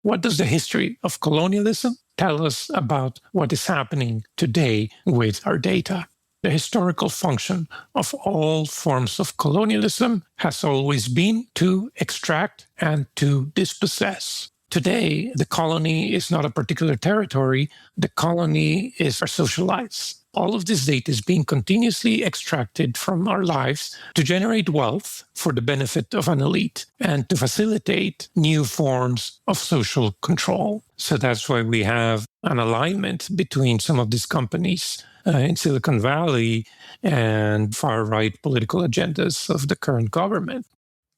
What does the history of colonialism tell us about what is happening today with our data? The historical function of all forms of colonialism has always been to extract and to dispossess. Today, the colony is not a particular territory. The colony is our social lives. All of this data is being continuously extracted from our lives to generate wealth for the benefit of an elite and to facilitate new forms of social control. So that's why we have an alignment between some of these companies in Silicon Valley and far-right political agendas of the current government.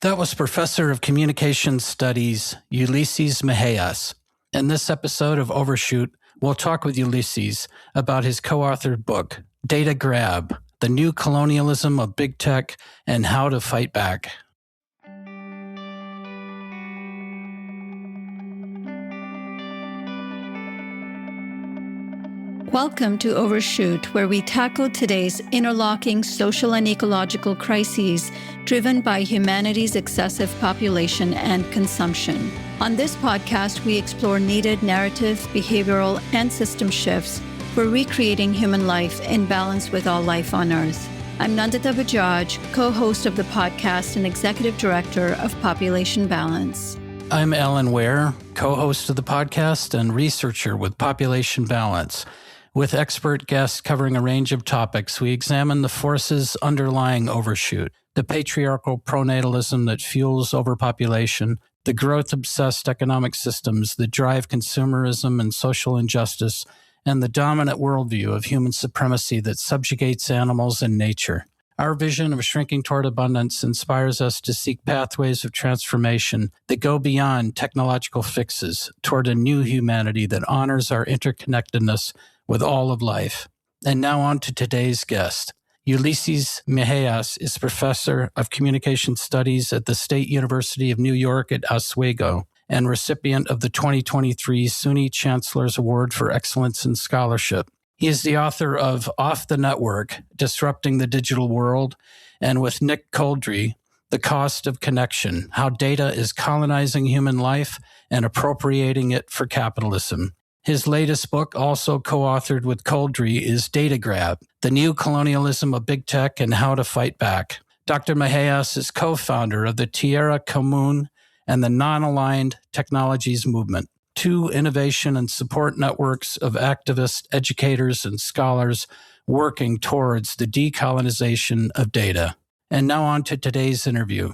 That was Professor of Communication Studies, Ulises Mejias. In this episode of Overshoot, we'll talk with Ulises about his co-authored book, Data Grab, The New Colonialism of Big Tech and How to Fight Back. Welcome to Overshoot, where we tackle today's interlocking social and ecological crises driven by humanity's excessive population and consumption. On this podcast, we explore needed narrative, behavioral, and system shifts for recreating human life in balance with all life on Earth. I'm Nandita Bajaj, co-host of the podcast and executive director of Population Balance. I'm Alan Ware, co-host of the podcast and researcher with Population Balance. With expert guests covering a range of topics, we examine the forces underlying overshoot, the patriarchal pronatalism that fuels overpopulation, the growth-obsessed economic systems that drive consumerism and social injustice, and the dominant worldview of human supremacy that subjugates animals and nature. Our vision of shrinking toward abundance inspires us to seek pathways of transformation that go beyond technological fixes toward a new humanity that honors our interconnectedness with all of life. And now on to today's guest. Ulises Mejias is professor of communication studies at the State University of New York at Oswego and recipient of the 2023 SUNY Chancellor's Award for Excellence in Scholarship. He is the author of Off the Network, Disrupting the Digital World, and with Nick Coldry, The Cost of Connection, How Data is Colonizing Human Life and Appropriating It for Capitalism. His latest book, also co-authored with Coldry, is Data Grab, The New Colonialism of Big Tech and How to Fight Back. Dr. Mejias is co-founder of the Tierra Común and the Non-Aligned Technologies Movement, two innovation and support networks of activists, educators, and scholars working towards the decolonization of data. And now on to today's interview.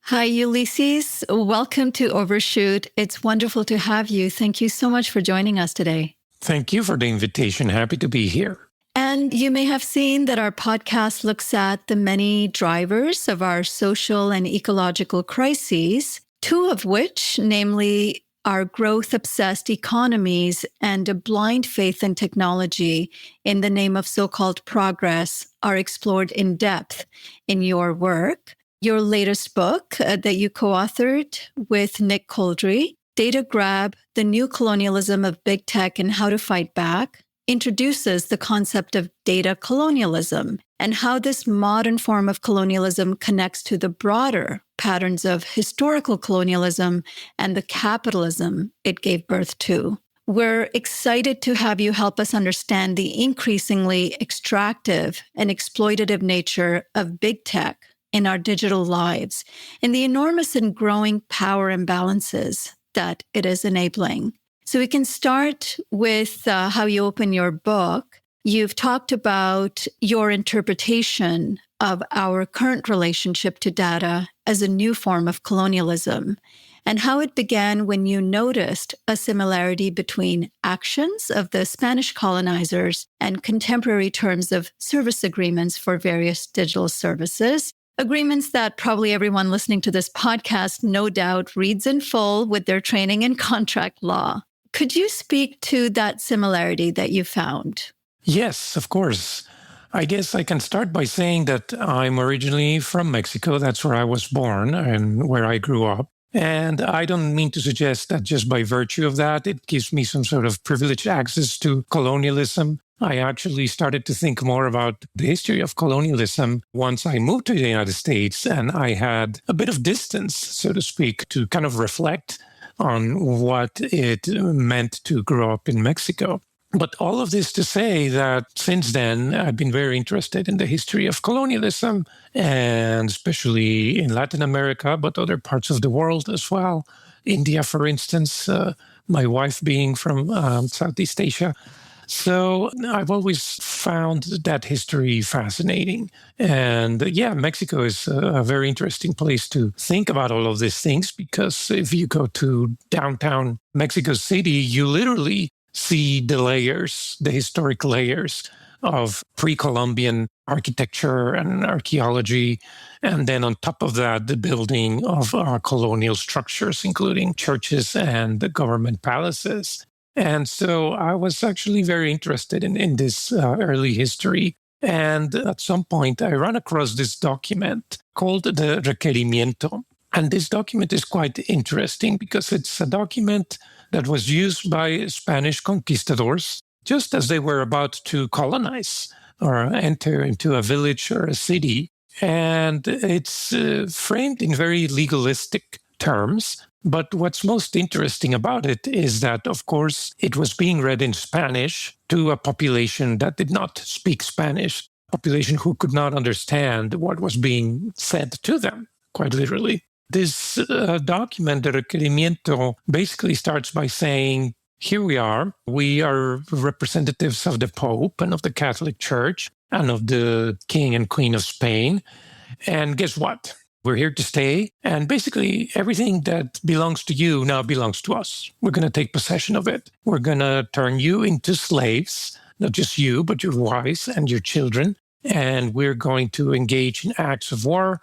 Hi, Ulises. Welcome to Overshoot. It's wonderful to have you. Thank you so much for joining us today. Thank you for the invitation. Happy to be here. And you may have seen that our podcast looks at the many drivers of our social and ecological crises, two of which, namely our growth-obsessed economies and a blind faith in technology in the name of so-called progress, are explored in depth in your work. Your latest book that you co-authored with Nick Coldry, Data Grab, The New Colonialism of Big Tech and How to Fight Back, introduces the concept of data colonialism and how this modern form of colonialism connects to the broader patterns of historical colonialism and the capitalism it gave birth to. We're excited to have you help us understand the increasingly extractive and exploitative nature of big tech in our digital lives and the enormous and growing power imbalances that it is enabling. So we can start with how you open your book. You've talked about your interpretation of our current relationship to data as a new form of colonialism and how it began when you noticed a similarity between actions of the Spanish colonizers and contemporary terms of service agreements for various digital services. Agreements that probably everyone listening to this podcast no doubt reads in full with their training in contract law. Could you speak to that similarity that you found? Yes, of course. I guess I can start by saying that I'm originally from Mexico. That's where I was born and where I grew up. And I don't mean to suggest that just by virtue of that, it gives me some sort of privileged access to colonialism. I actually started to think more about the history of colonialism once I moved to the United States, and I had a bit of distance, so to speak, to kind of reflect on what it meant to grow up in Mexico. But all of this to say that since then, I've been very interested in the history of colonialism, and especially in Latin America, but other parts of the world as well. India, for instance, my wife being from Southeast Asia. So I've always found that history fascinating. And yeah, Mexico is a very interesting place to think about all of these things, because if you go to downtown Mexico City, you literally see the layers, the historic layers of pre-Columbian architecture and archaeology. And then on top of that, the building of colonial structures, including churches and the government palaces. And so I was actually very interested in this early history. And at some point, I ran across this document called the Requerimiento. And this document is quite interesting because it's a document that was used by Spanish conquistadors just as they were about to colonize or enter into a village or a city. And it's framed in very legalistic terms. But what's most interesting about it is that, of course, it was being read in Spanish to a population that did not speak Spanish, a population who could not understand what was being said to them, quite literally. This document, the Requerimiento, basically starts by saying, here we are representatives of the Pope and of the Catholic Church and of the King and Queen of Spain. And guess what? We're here to stay. And basically, everything that belongs to you now belongs to us. We're going to take possession of it. We're going to turn you into slaves, not just you, but your wives and your children. And we're going to engage in acts of war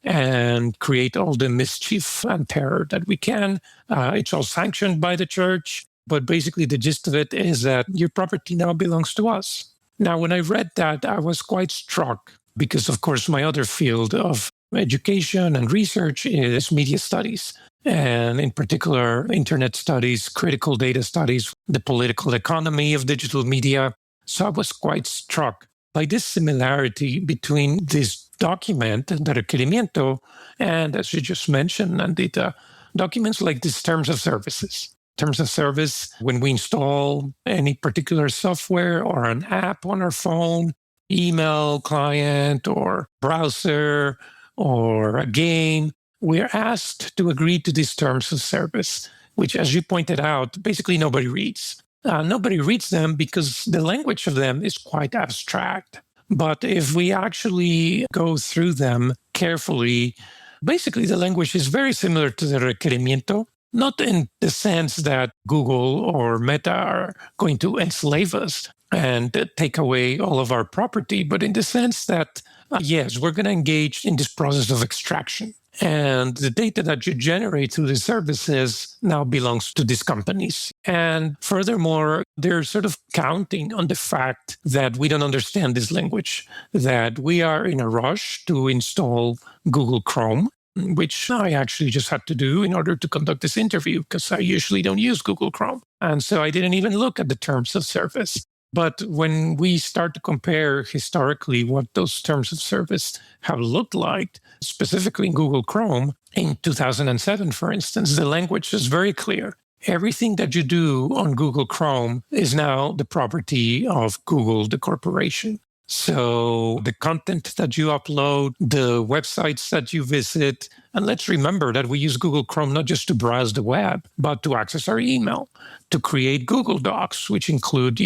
and create all the mischief and terror that we can. It's all sanctioned by the church. But basically, the gist of it is that your property now belongs to us. Now, when I read that, I was quite struck because, of course, my other field of education and research is media studies, and in particular, internet studies, critical data studies, the political economy of digital media. So I was quite struck by this similarity between this document, the Requerimiento, and, as you just mentioned, Nandita, documents like these terms of services. Terms of service, when we install any particular software or an app on our phone, email client or browser or a game, we're asked to agree to these terms of service, which, as you pointed out, basically nobody reads. Nobody reads them because the language of them is quite abstract. But if we actually go through them carefully, basically the language is very similar to the Requerimiento, not in the sense that Google or Meta are going to enslave us and take away all of our property, but in the sense that, yes, we're going to engage in this process of extraction. And the data that you generate through the services now belongs to these companies. And furthermore, they're sort of counting on the fact that we don't understand this language, that we are in a rush to install Google Chrome, which I actually just had to do in order to conduct this interview, because I usually don't use Google Chrome. And so I didn't even look at the terms of service. But when we start to compare historically what those terms of service have looked like, specifically in Google Chrome, in 2007, for instance, the language is very clear. Everything that you do on Google Chrome is now the property of Google, the corporation. So the content that you upload, the websites that you visit, and let's remember that we use Google Chrome not just to browse the web, but to access our email, to create Google Docs, which include,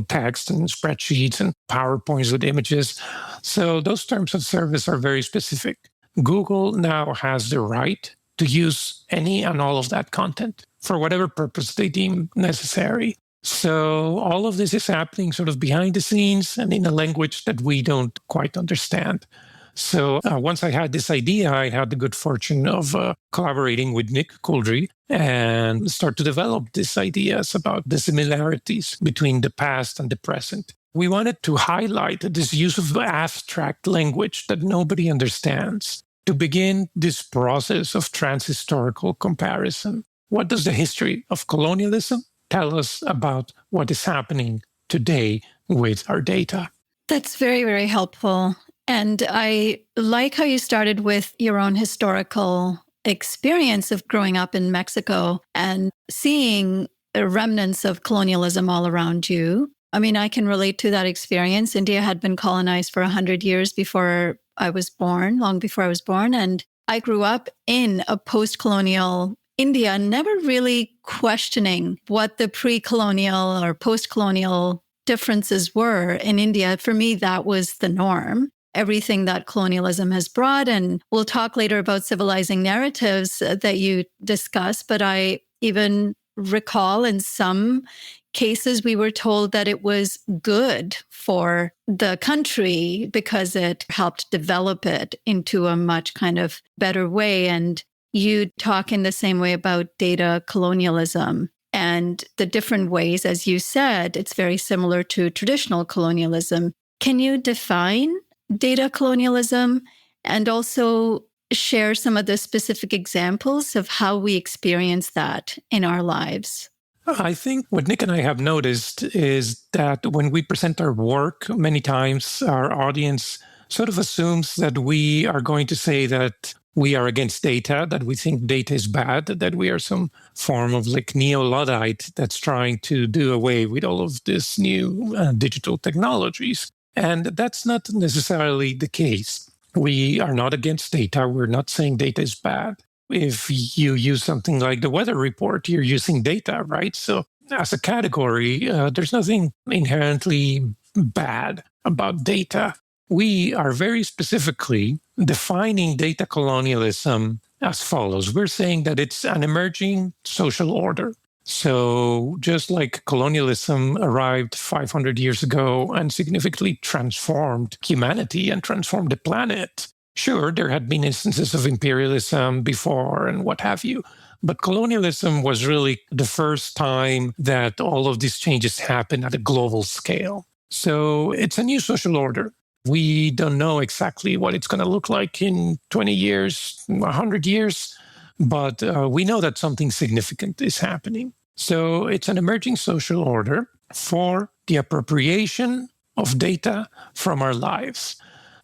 text and spreadsheets and PowerPoints with images. So those terms of service are very specific. Google now has the right to use any and all of that content for whatever purpose they deem necessary. So all of this is happening sort of behind the scenes and in a language that we don't quite understand. So once I had this idea, I had the good fortune of collaborating with Nick Couldry and start to develop these ideas about the similarities between the past and the present. We wanted to highlight this use of abstract language that nobody understands to begin this process of transhistorical comparison. What does the history of colonialism tell us about what is happening today with our data? That's very, very helpful. And I like how you started with your own historical experience of growing up in Mexico and seeing remnants of colonialism all around you. I mean, I can relate to that experience. India had been colonized for 100 years before I was born, long before I was born. And I grew up in a post-colonial India, never really questioning what the pre-colonial or post-colonial differences were in India. For me, that was the norm. Everything that colonialism has brought. And we'll talk later about civilizing narratives that you discuss. But I even recall in some cases, we were told that it was good for the country because it helped develop it into a much kind of better way. And you talk in the same way about data colonialism and the different ways, as you said, it's very similar to traditional colonialism. Can you define data colonialism and also share some of the specific examples of how we experience that in our lives? I think what Nick and I have noticed is that when we present our work, many times our audience sort of assumes that we are going to say that we are against data, that we think data is bad, that we are some form of like neo-Luddite that's trying to do away with all of this new digital technologies. And that's not necessarily the case. We are not against data. We're not saying data is bad. If you use something like the weather report, you're using data, right? So as a category, there's nothing inherently bad about data. We are very specifically defining data colonialism as follows. We're saying that it's an emerging social order. So just like colonialism arrived 500 years ago and significantly transformed humanity and transformed the planet, sure, there had been instances of imperialism before and what have you, but colonialism was really the first time that all of these changes happened at a global scale. So it's a new social order. We don't know exactly what it's going to look like in 20 years, 100 years, but we know that something significant is happening. So it's an emerging social order for the appropriation of data from our lives.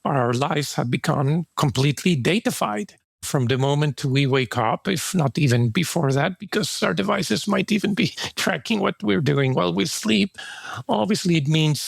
Our lives have become completely datafied from the moment we wake up, if not even before that, because our devices might even be tracking what we're doing while we sleep. Obviously, it means,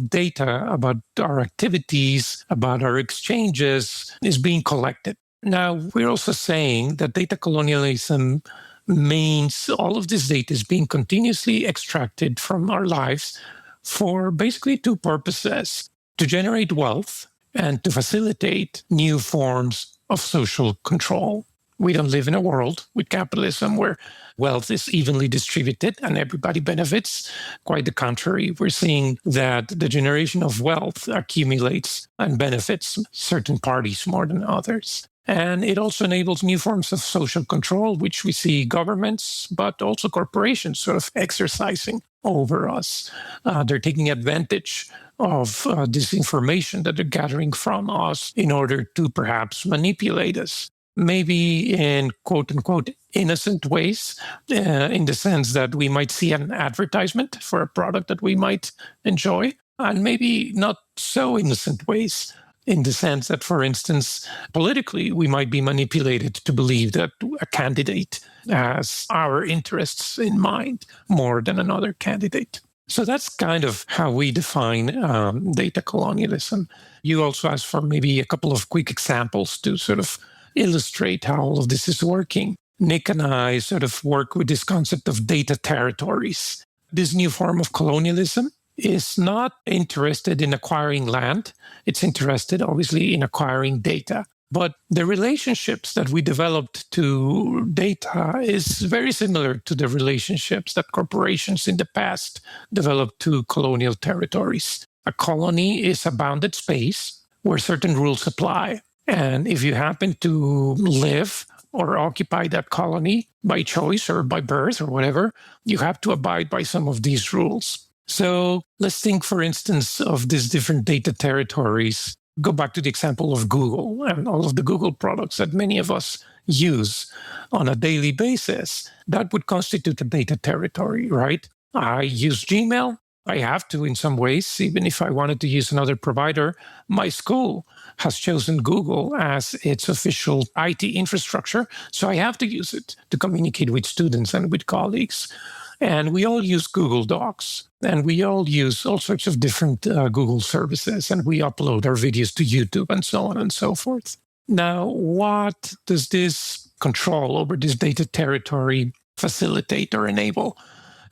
data about our activities, about our exchanges is being collected. Now, we're also saying that data colonialism means all of this data is being continuously extracted from our lives for basically two purposes: to generate wealth and to facilitate new forms of social control. We don't live in a world with capitalism where wealth is evenly distributed and everybody benefits. Quite the contrary, we're seeing that the generation of wealth accumulates and benefits certain parties more than others. And it also enables new forms of social control, which we see governments, but also corporations sort of exercising over us. They're taking advantage of this information that they're gathering from us in order to perhaps manipulate us, maybe in quote unquote innocent ways, in the sense that we might see an advertisement for a product that we might enjoy, and maybe not so innocent ways, in the sense that, for instance, politically, we might be manipulated to believe that a candidate has our interests in mind more than another candidate. So that's kind of how we define data colonialism. You also asked for maybe a couple of quick examples to sort of illustrate how all of this is working. Nick and I sort of work with this concept of data territories. This new form of colonialism is not interested in acquiring land. It's interested, obviously, in acquiring data. But the relationships that we developed to data is very similar to the relationships that corporations in the past developed to colonial territories. A colony is a bounded space where certain rules apply. And if you happen to live or occupy that colony by choice or by birth or whatever, you have to abide by some of these rules. So let's think, for instance, of these different data territories. Go back to the example of Google and all of the Google products that many of us use on a daily basis. That would constitute a data territory, right? I use Gmail. I have to in some ways. Even if I wanted to use another provider, my school has chosen Google as its official IT infrastructure. So I have to use it to communicate with students and with colleagues. And we all use Google Docs, and we all use all sorts of different Google services, and we upload our videos to YouTube and so on and so forth. Now, what does this control over this data territory facilitate or enable?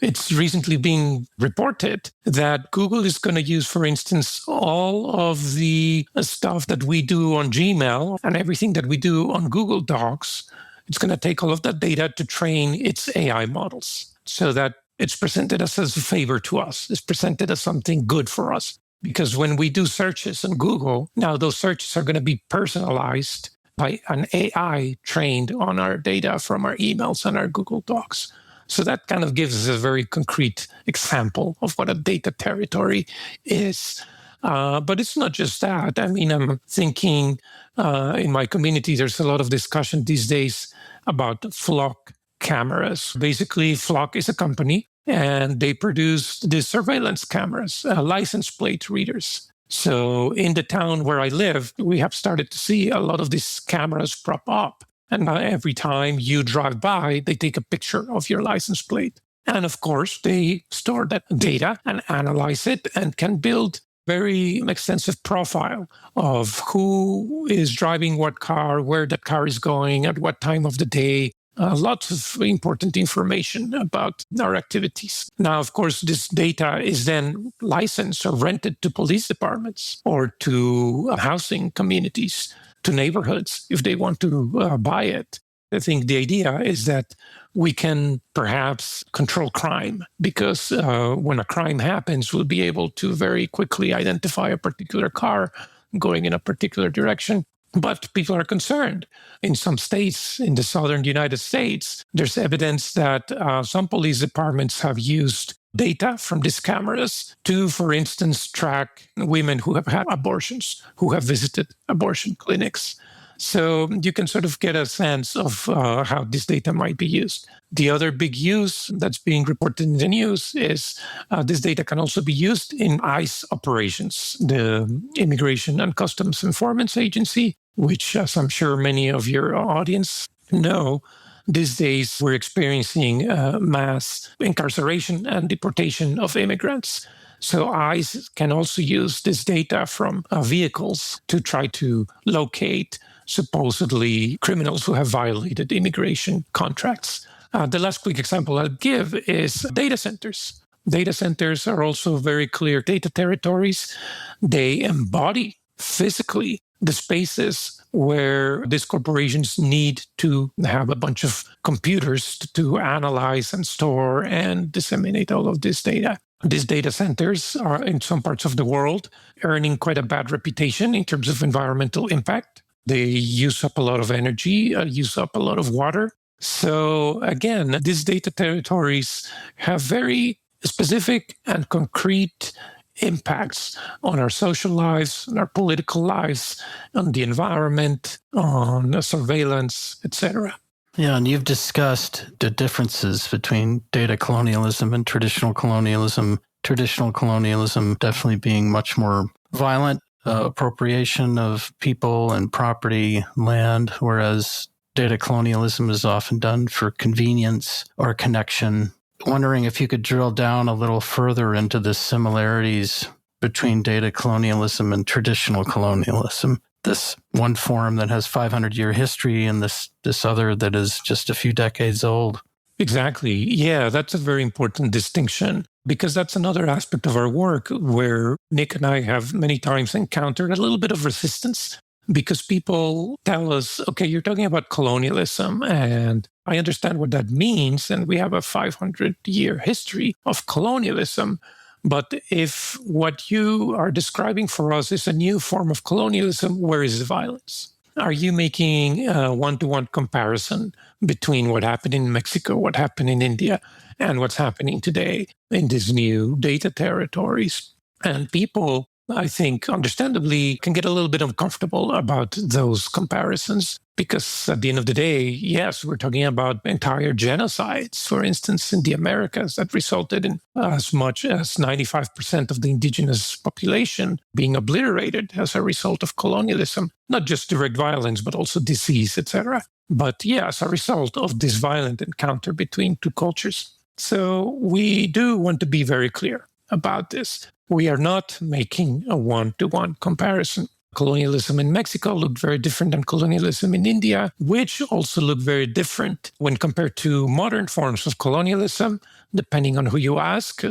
It's recently being reported that Google is going to use, for instance, all of the stuff that we do on Gmail and everything that we do on Google Docs. It's going to take all of that data to train its AI models so that it's presented as a favor to us. It's presented as something good for us. Because when we do searches on Google, now those searches are going to be personalized by an AI trained on our data from our emails and our Google Docs. So that kind of gives us a very concrete example of what a data territory is. But it's not just that. I mean, I'm thinking in my community, there's a lot of discussion these days about flock cameras. Basically, Flock is a company, and they produce these surveillance cameras, license plate readers. So in the town where I live, we have started to see a lot of these cameras prop up. And every time you drive by, they take a picture of your license plate. And of course, they store that data and analyze it and can build very extensive profile of who is driving what car, where that car is going, at what time of the day. Lots of important information about our activities. Now, of course, this data is then licensed or rented to police departments or to housing communities, to neighborhoods, if they want to buy it. I think the idea is that we can perhaps control crime because when a crime happens, we'll be able to very quickly identify a particular car going in a particular direction. But people are concerned. In some states, in the southern United States, there's evidence that some police departments have used data from these cameras to, for instance, track women who have had abortions, who have visited abortion clinics. So you can sort of get a sense of how this data might be used. The other big use that's being reported in the news is this data can also be used in ICE operations, the Immigration and Customs Enforcement Agency, which, as I'm sure many of your audience know, these days we're experiencing mass incarceration and deportation of immigrants. So ICE can also use this data from vehicles to try to locate supposedly criminals who have violated immigration contracts. The last quick example I'll give is data centers. Data centers are also very clear data territories. They embody physically the spaces where these corporations need to have a bunch of computers to analyze and store and disseminate all of this data. These data centers are in some parts of the world earning quite a bad reputation in terms of environmental impact. They use up a lot of energy, use up a lot of water. So again, these data territories have very specific and concrete impacts on our social lives, on our political lives, on the environment, on surveillance, etc. Yeah, and you've discussed the differences between data colonialism and traditional colonialism. Traditional colonialism definitely being much more violent, appropriation of people and property, land, whereas data colonialism is often done for convenience or connection. Wondering if you could drill down a little further into the similarities between data colonialism and traditional colonialism. This one form that has 500-year history and this other that is just a few decades old. Exactly. Yeah, that's a very important distinction because that's another aspect of our work where Nick and I have many times encountered a little bit of resistance because people tell us, okay, you're talking about colonialism and I understand what that means. And we have a 500-year history of colonialism. But if what you are describing for us is a new form of colonialism, where is the violence? Are you making a one-to-one comparison between what happened in Mexico, what happened in India, and what's happening today in these new data territories? And people I think, understandably, can get a little bit uncomfortable about those comparisons because at the end of the day, yes, we're talking about entire genocides, for instance, in the Americas that resulted in as much as 95% of the indigenous population being obliterated as a result of colonialism, not just direct violence, but also disease, etc. But yeah, as a result of this violent encounter between two cultures. So we do want to be very clear about this. We are not making a one-to-one comparison. Colonialism in Mexico looked very different than colonialism in India, which also looked very different when compared to modern forms of colonialism, depending on who you ask.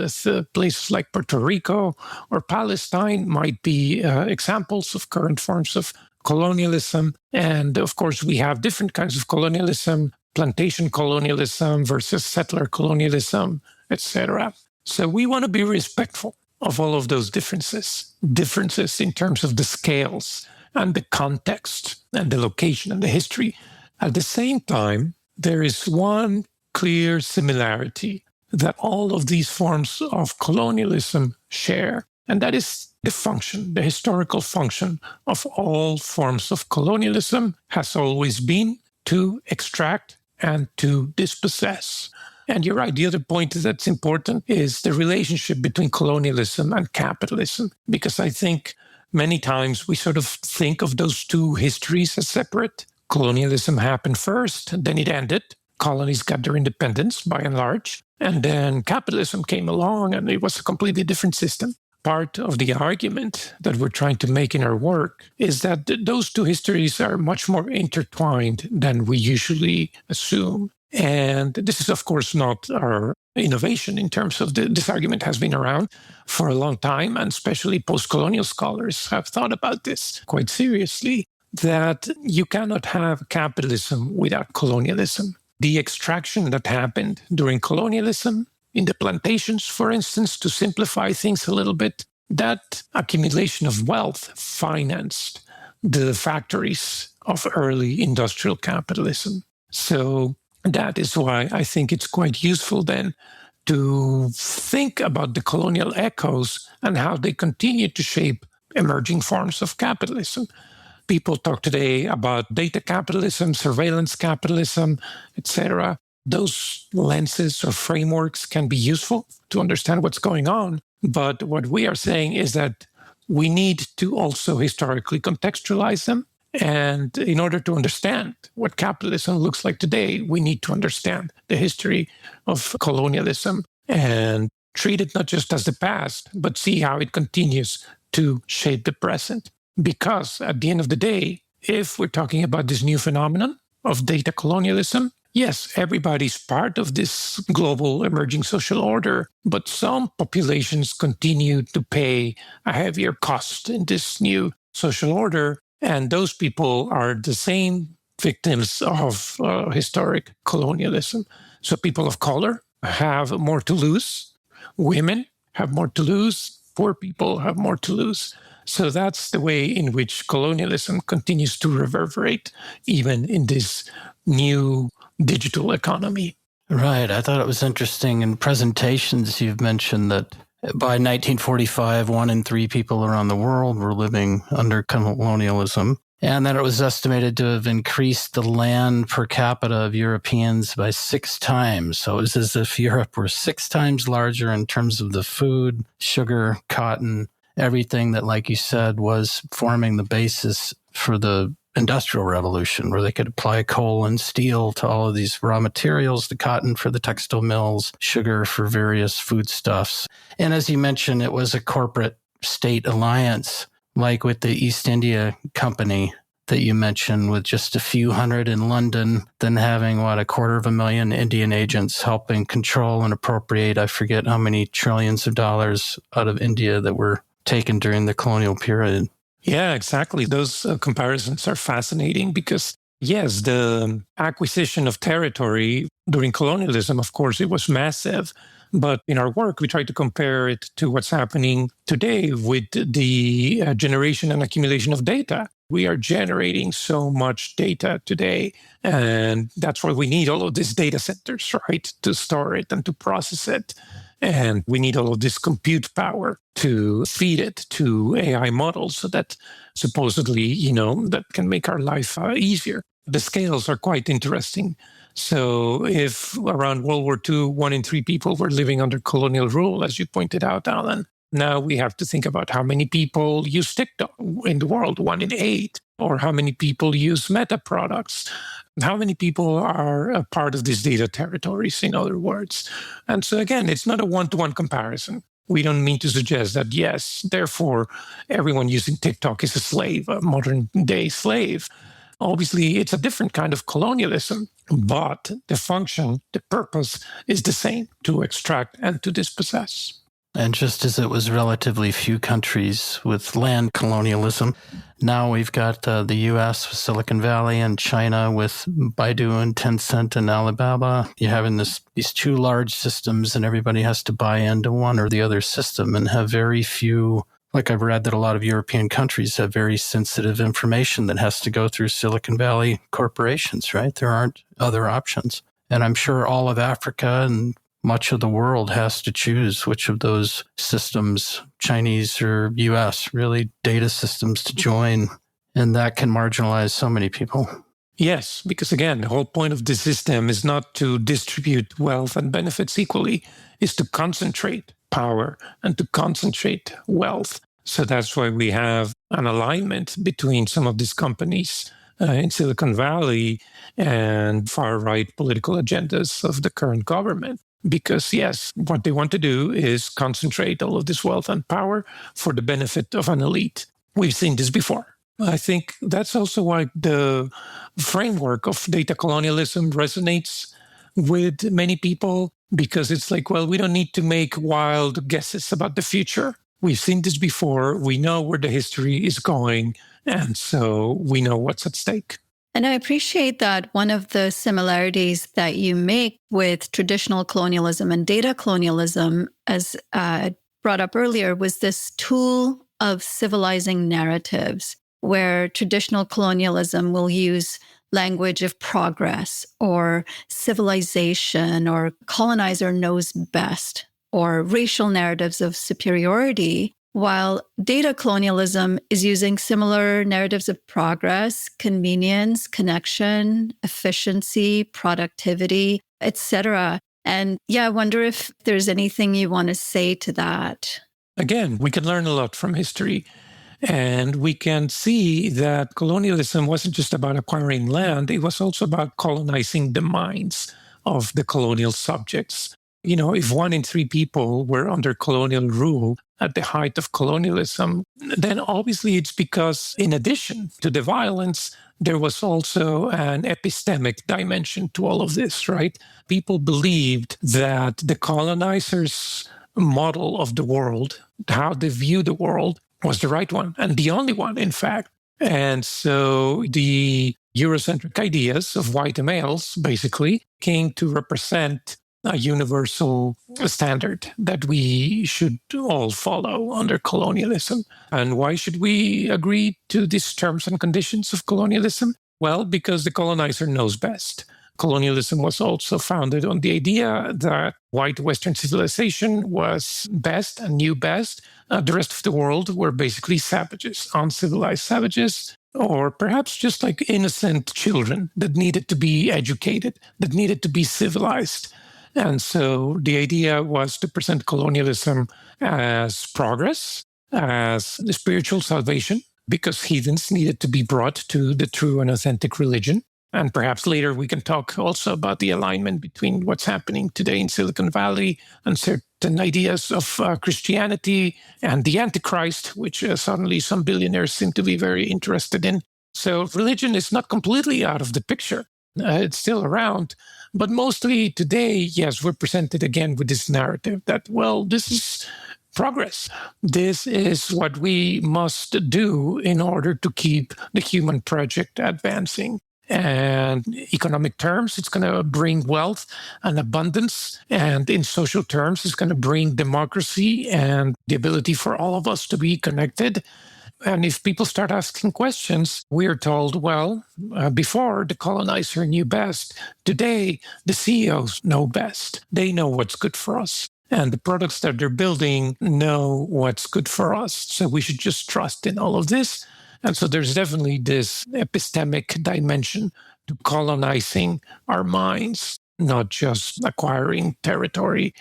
Places like Puerto Rico or Palestine might be examples of current forms of colonialism. And of course, we have different kinds of colonialism, plantation colonialism versus settler colonialism, etc. So we want to be respectful of all of those differences in terms of the scales and the context and the location and the history. At the same time, there is one clear similarity that all of these forms of colonialism share, and that is the function, the historical function of all forms of colonialism has always been to extract and to dispossess. And you're right, the other point that's important is the relationship between colonialism and capitalism, because I think many times we sort of think of those two histories as separate. Colonialism happened first, then it ended. Colonies got their independence by and large, and then capitalism came along and it was a completely different system. Part of the argument that we're trying to make in our work is that those two histories are much more intertwined than we usually assume. And this is, of course, not our innovation in terms of this argument has been around for a long time, and especially post-colonial scholars have thought about this quite seriously, that you cannot have capitalism without colonialism. The extraction that happened during colonialism, in the plantations, for instance, to simplify things a little bit, that accumulation of wealth financed the factories of early industrial capitalism. So that is why I think it's quite useful then to think about the colonial echoes and how they continue to shape emerging forms of capitalism. People talk today about data capitalism, surveillance capitalism, etc. Those lenses or frameworks can be useful to understand what's going on. But what we are saying is that we need to also historically contextualize them. And in order to understand what capitalism looks like today, we need to understand the history of colonialism and treat it not just as the past, but see how it continues to shape the present. Because at the end of the day, if we're talking about this new phenomenon of data colonialism, yes, everybody's part of this global emerging social order, but some populations continue to pay a heavier cost in this new social order. And those people are the same victims of historic colonialism. So people of color have more to lose. Women have more to lose. Poor people have more to lose. So that's the way in which colonialism continues to reverberate, even in this new digital economy. Right. I thought it was interesting in presentations you've mentioned that by 1945, 1 in 3 people around the world were living under colonialism, and that it was estimated to have increased the land per capita of Europeans by 6 times. So it was as if Europe were 6 times larger in terms of the food, sugar, cotton, everything that, like you said, was forming the basis for the Industrial Revolution, where they could apply coal and steel to all of these raw materials, the cotton for the textile mills, sugar for various foodstuffs. And as you mentioned, it was a corporate state alliance, like with the East India Company that you mentioned, with just a few hundred in London, then having, 250,000 Indian agents helping control and appropriate, I forget how many trillions of dollars out of India that were taken during the colonial period. Yeah, exactly. Those comparisons are fascinating because, yes, the acquisition of territory during colonialism, of course, it was massive. But in our work, we try to compare it to what's happening today with the generation and accumulation of data. We are generating so much data today, and that's why we need all of these data centers, right, to store it and to process it. And we need all of this compute power to feed it to AI models so that supposedly, that can make our life easier. The scales are quite interesting. So if around World War II, 1 in 3 people were living under colonial rule, as you pointed out, Alan, now we have to think about how many people use TikTok in the world, 1 in 8, or how many people use Meta products. How many people are a part of these data territories, in other words? And so again, it's not a one-to-one comparison. We don't mean to suggest that, yes, therefore, everyone using TikTok is a slave, a modern-day slave. Obviously, it's a different kind of colonialism, but the function, the purpose is the same, to extract and to dispossess. And just as it was relatively few countries with land colonialism, now we've got the U.S. with Silicon Valley and China with Baidu and Tencent and Alibaba. You're having these two large systems and everybody has to buy into one or the other system and have very few, like I've read that a lot of European countries have very sensitive information that has to go through Silicon Valley corporations, right? There aren't other options. And I'm sure all of Africa and much of the world has to choose which of those systems, Chinese or US, really data systems to join. And that can marginalize so many people. Yes, because again, the whole point of the system is not to distribute wealth and benefits equally, is to concentrate power and to concentrate wealth. So that's why we have an alignment between some of these companies in Silicon Valley and far-right political agendas of the current government. Because, yes, what they want to do is concentrate all of this wealth and power for the benefit of an elite. We've seen this before. I think that's also why the framework of data colonialism resonates with many people, because it's like, well, we don't need to make wild guesses about the future. We've seen this before. We know where the history is going, and so we know what's at stake. And I appreciate that one of the similarities that you make with traditional colonialism and data colonialism, as brought up earlier, was this tool of civilizing narratives, where traditional colonialism will use language of progress or civilization or colonizer knows best or racial narratives of superiority, while data colonialism is using similar narratives of progress, convenience, connection, efficiency, productivity, etc. And I wonder if there's anything you want to say to that. Again, we can learn a lot from history. And we can see that colonialism wasn't just about acquiring land, it was also about colonizing the minds of the colonial subjects. If 1 in 3 people were under colonial rule at the height of colonialism, then obviously it's because, in addition to the violence, there was also an epistemic dimension to all of this, right? People believed that the colonizers' model of the world, how they view the world, was the right one and the only one, in fact. And so the Eurocentric ideas of white males basically came to represent a universal standard that we should all follow under colonialism. And why should we agree to these terms and conditions of colonialism? Well, because the colonizer knows best. Colonialism was also founded on the idea that white Western civilization was best and knew best. The rest of the world were basically savages, uncivilized savages, or perhaps just like innocent children that needed to be educated, that needed to be civilized. And so the idea was to present colonialism as progress, as the spiritual salvation, because heathens needed to be brought to the true and authentic religion. And perhaps later we can talk also about the alignment between what's happening today in Silicon Valley and certain ideas of Christianity and the Antichrist, which suddenly some billionaires seem to be very interested in. So religion is not completely out of the picture. It's still around. But mostly today, yes, we're presented again with this narrative that, well, this is progress. This is what we must do in order to keep the human project advancing. And in economic terms, it's going to bring wealth and abundance. And in social terms, it's going to bring democracy and the ability for all of us to be connected. And if people start asking questions, we are told, well, before the colonizer knew best. Today, the CEOs know best. They know what's good for us. and the products that they're building know what's good for us. So we should just trust in all of this. And so there's definitely this epistemic dimension to colonizing our minds, not just acquiring territory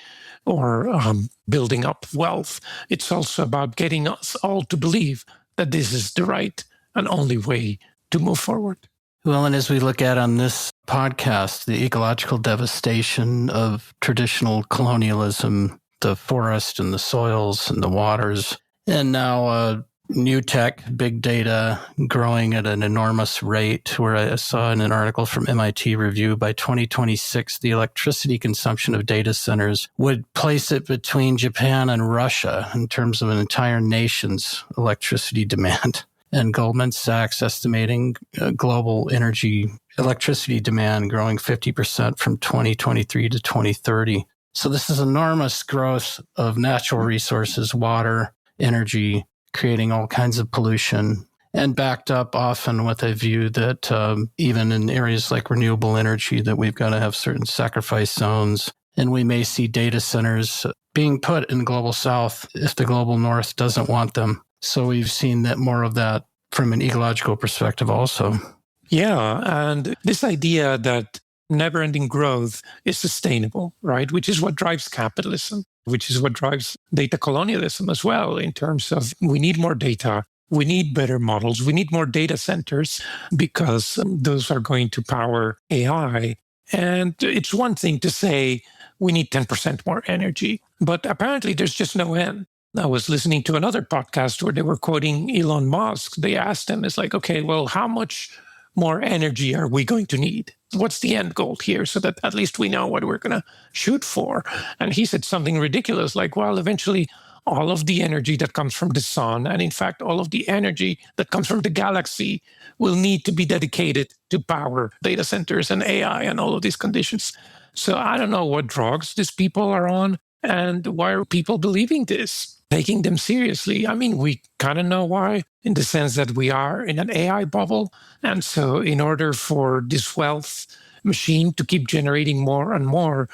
or building up wealth. It's also about getting us all to believe that this is the right and only way to move forward. Well, and as we look at on this podcast, the ecological devastation of traditional colonialism, the forest and the soils and the waters, and now new tech, big data growing at an enormous rate, where I saw in an article from MIT Review, by 2026, the electricity consumption of data centers would place it between Japan and Russia in terms of an entire nation's electricity demand. And Goldman Sachs estimating global electricity demand growing 50% from 2023 to 2030. So this is enormous growth of natural resources, water, energy, creating all kinds of pollution, and backed up often with a view that even in areas like renewable energy, that we've got to have certain sacrifice zones. And we may see data centers being put in global south if the global north doesn't want them. So we've seen that more of that from an ecological perspective also. Yeah, and this idea that never-ending growth is sustainable, right? Which is what drives capitalism, which is what drives data colonialism as well, in terms of we need more data, we need better models, we need more data centers because those are going to power AI. And it's one thing to say we need 10% more energy, but apparently there's just no end. I was listening to another podcast where they were quoting Elon Musk. They asked him, it's like, okay, well, how much more energy are we going to need? What's the end goal here so that at least we know what we're going to shoot for? And he said something ridiculous like, well, eventually all of the energy that comes from the sun, and in fact, all of the energy that comes from the galaxy will need to be dedicated to power data centers and AI and all of these conditions. So I don't know what drugs these people are on and why are people believing this, taking them seriously. I mean, we kind of know why, in the sense that we are in an AI bubble. And so in order for this wealth machine to keep generating more and more,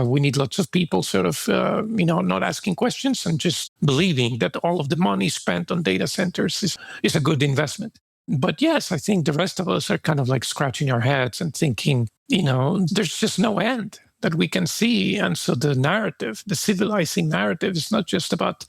we need lots of people sort of, not asking questions and just believing that all of the money spent on data centers is a good investment. But yes, I think the rest of us are kind of like scratching our heads and thinking, there's just no end that we can see. And so the narrative, the civilizing narrative, is not just about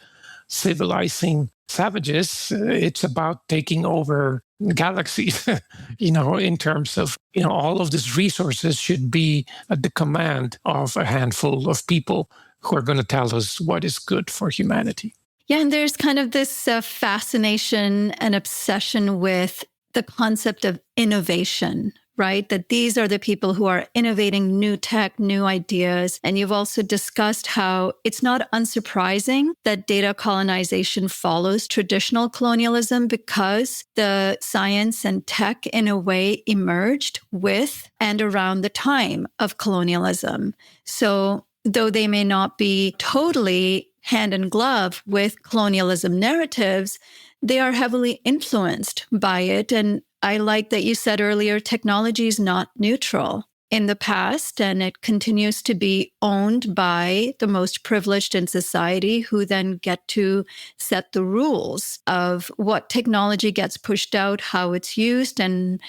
civilizing savages. It's about taking over galaxies, in terms of, all of these resources should be at the command of a handful of people who are going to tell us what is good for humanity. Yeah, and there's kind of this fascination and obsession with the concept of innovation, right? That these are the people who are innovating new tech, new ideas. And you've also discussed how it's not unsurprising that data colonization follows traditional colonialism because the science and tech, in a way, emerged with and around the time of colonialism. So though they may not be totally hand in glove with colonialism narratives, they are heavily influenced by it. And I like that you said earlier, technology is not neutral in the past, and it continues to be owned by the most privileged in society, who then get to set the rules of what technology gets pushed out, how it's used, and,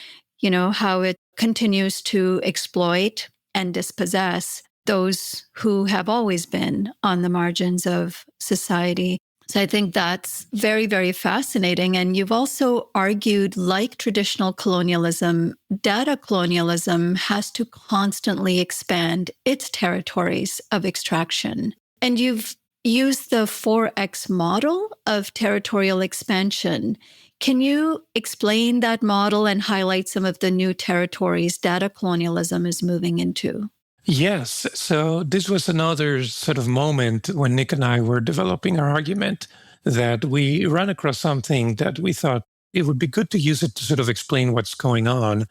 how it continues to exploit and dispossess those who have always been on the margins of society. So I think that's very, very fascinating. And you've also argued, like traditional colonialism, data colonialism has to constantly expand its territories of extraction. And you've used the 4X model of territorial expansion. Can you explain that model and highlight some of the new territories data colonialism is moving into? Yes. So this was another sort of moment when Nick and I were developing our argument that we ran across something that we thought it would be good to use it to sort of explain what's going on.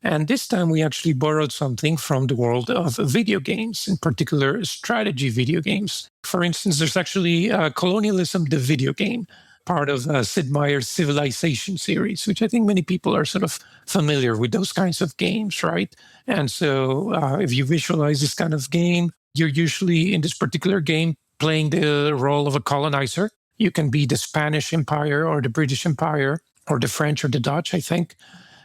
And this time we actually borrowed something from the world of video games, in particular strategy video games. For instance, there's actually Colonialism, the video game, part of Sid Meier's Civilization series, which I think many people are sort of familiar with those kinds of games, right? And so if you visualize this kind of game, You're usually in this particular game playing the role of a colonizer. You can be the Spanish Empire or the British Empire or the French or the Dutch, I think.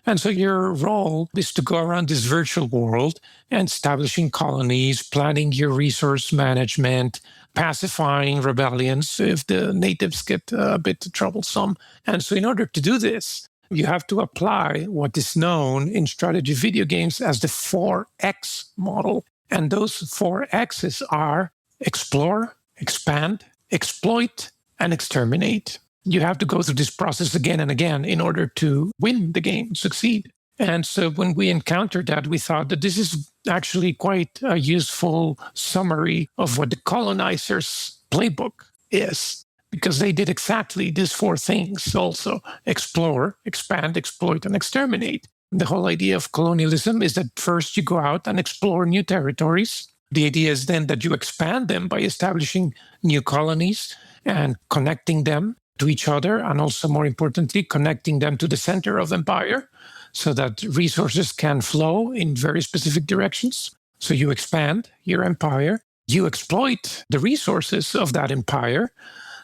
And so your role is to go around this virtual world and establishing colonies, planning your resource management, pacifying rebellions if the natives get a bit troublesome. And so in order to do this, you have to apply what is known in strategy video games as the 4X model. And those 4Xs are explore, expand, exploit, and exterminate. You have to go through this process again and again in order to win the game, succeed. And so when we encountered that, we thought that this is actually quite a useful summary of what the colonizers' playbook is, because they did exactly these four things also: explore, expand, exploit, and exterminate. The whole idea of colonialism is that first you go out and explore new territories. The idea is then that you expand them by establishing new colonies and connecting them to each other, and also, more importantly, connecting them to the center of empire so that resources can flow in very specific directions. So you expand your empire, you exploit the resources of that empire.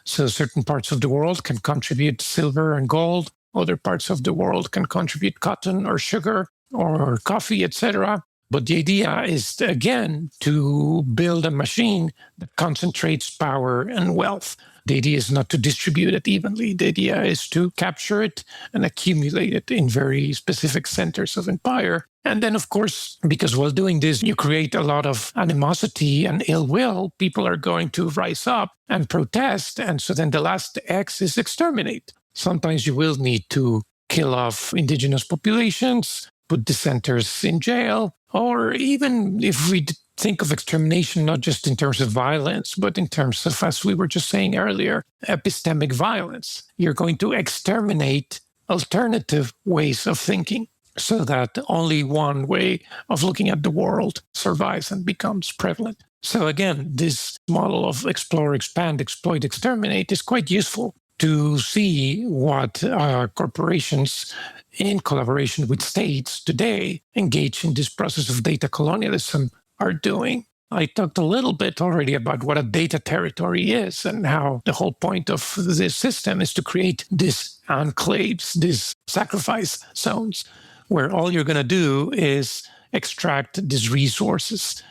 So certain parts of the world can contribute silver and gold, other parts of the world can contribute cotton or sugar or coffee, etc. But the idea is, again, to build a machine that concentrates power and wealth. The idea is not to distribute it evenly. The idea is to capture it and accumulate it in very specific centers of empire. And then, of course, because while doing this, you create a lot of animosity and ill will, people are going to rise up and protest. And so then the last X is exterminate. Sometimes you will need to kill off indigenous populations, put dissenters in jail, or even if we think of extermination not just in terms of violence, but in terms of, as we were just saying earlier, epistemic violence. You're going to exterminate alternative ways of thinking so that only one way of looking at the world survives and becomes prevalent. So again, this model of explore, expand, exploit, exterminate is quite useful to see what corporations in collaboration with states today engaged in this process of data colonialism are doing. I talked a little bit already about what a data territory is and how the whole point of this system is to create these enclaves, these sacrifice zones, where all you're going to do is extract these resources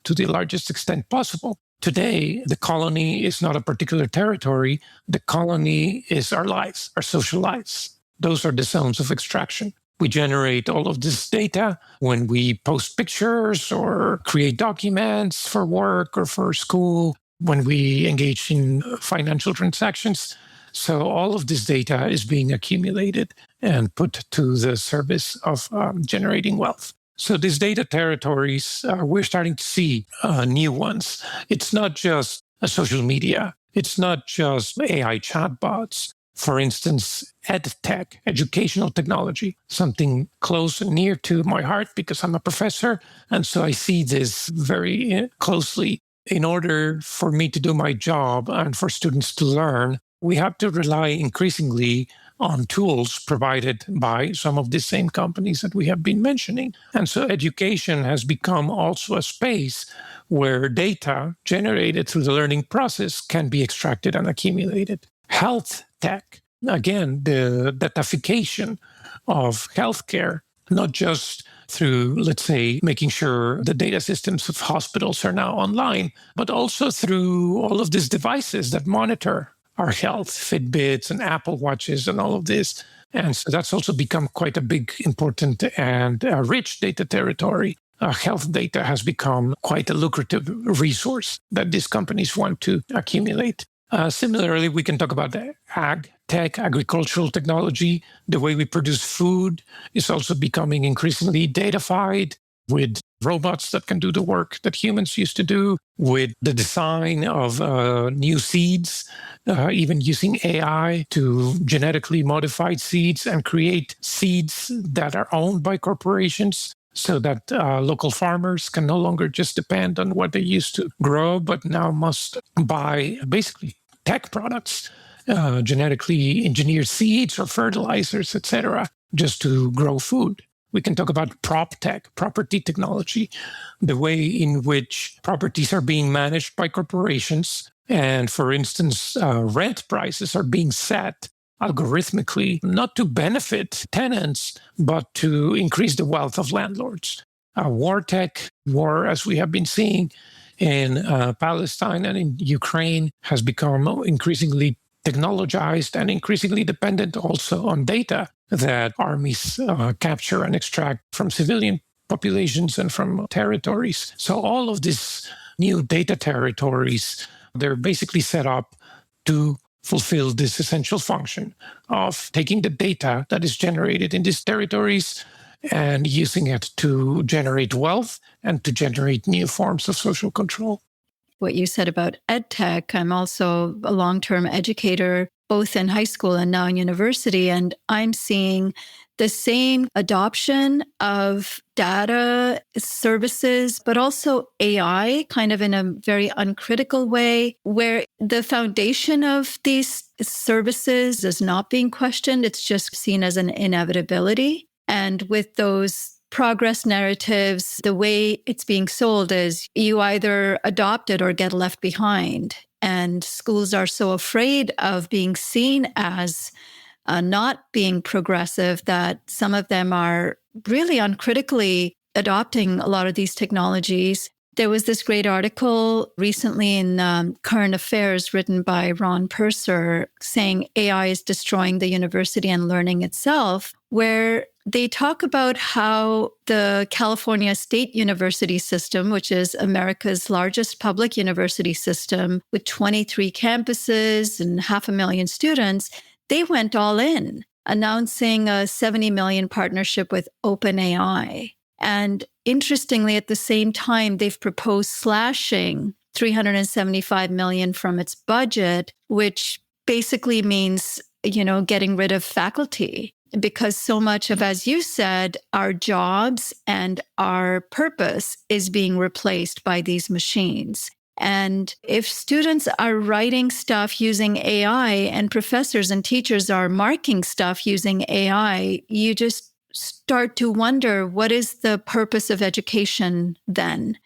to the largest extent possible. Today, the colony is not a particular territory. The colony is our lives, our social lives. Those are the zones of extraction. We generate all of this data when we post pictures or create documents for work or for school, when we engage in financial transactions. So all of this data is being accumulated and put to the service of generating wealth. So these data territories, we're starting to see new ones. It's not just social media. It's not just AI chatbots. For instance, EdTech, educational technology, something close and near to my heart because I'm a professor. And so I see this very closely. In order for me to do my job and for students to learn, we have to rely increasingly on tools provided by some of the same companies that we have been mentioning. And so education has become also a space where data generated through the learning process can be extracted and accumulated. Health tech, again, the datafication of healthcare, not just through, let's say, making sure the data systems of hospitals are now online, but also through all of these devices that monitor our health, Fitbits and Apple Watches and all of this. And so that's also become quite a big, important and rich data territory. Health data has become quite a lucrative resource that these companies want to accumulate. Similarly, we can talk about the ag tech, agricultural technology. The way we produce food is also becoming increasingly datafied with robots that can do the work that humans used to do, with the design of new seeds, even using AI to genetically modify seeds and create seeds that are owned by corporations so that local farmers can no longer just depend on what they used to grow, but now must buy basically tech products, genetically engineered seeds or fertilizers, etc., just to grow food. We can talk about prop tech, property technology, the way in which properties are being managed by corporations. And for instance, rent prices are being set algorithmically, not to benefit tenants, but to increase the wealth of landlords. War tech, war, as we have been seeing in Palestine and in Ukraine, has become increasingly technologized and increasingly dependent also on data that armies capture and extract from civilian populations and from territories. So all of these new data territories, they're basically set up to fulfill this essential function of taking the data that is generated in these territories and using it to generate wealth and to generate new forms of social control. What you said about EdTech, I'm also a long-term educator, both in high school and now in university, and I'm seeing the same adoption of data services, but also AI kind of in a very uncritical way, where the foundation of these services is not being questioned. It's just seen as an inevitability. And with those progress narratives, the way it's being sold is you either adopt it or get left behind. And schools are so afraid of being seen as not being progressive that some of them are really uncritically adopting a lot of these technologies. There was this great article recently in Current Affairs written by Ron Purser saying AI is destroying the university and learning itself, where they talk about how the California State University system, which is America's largest public university system with 23 campuses and 500,000 students, they went all in, announcing a $70 million partnership with OpenAI. And interestingly, at the same time, they've proposed slashing $375 million from its budget, which basically means, getting rid of faculty. Because so much of, as you said, our jobs and our purpose is being replaced by these machines. And if students are writing stuff using AI and professors and teachers are marking stuff using AI, you just start to wonder, what is the purpose of education then?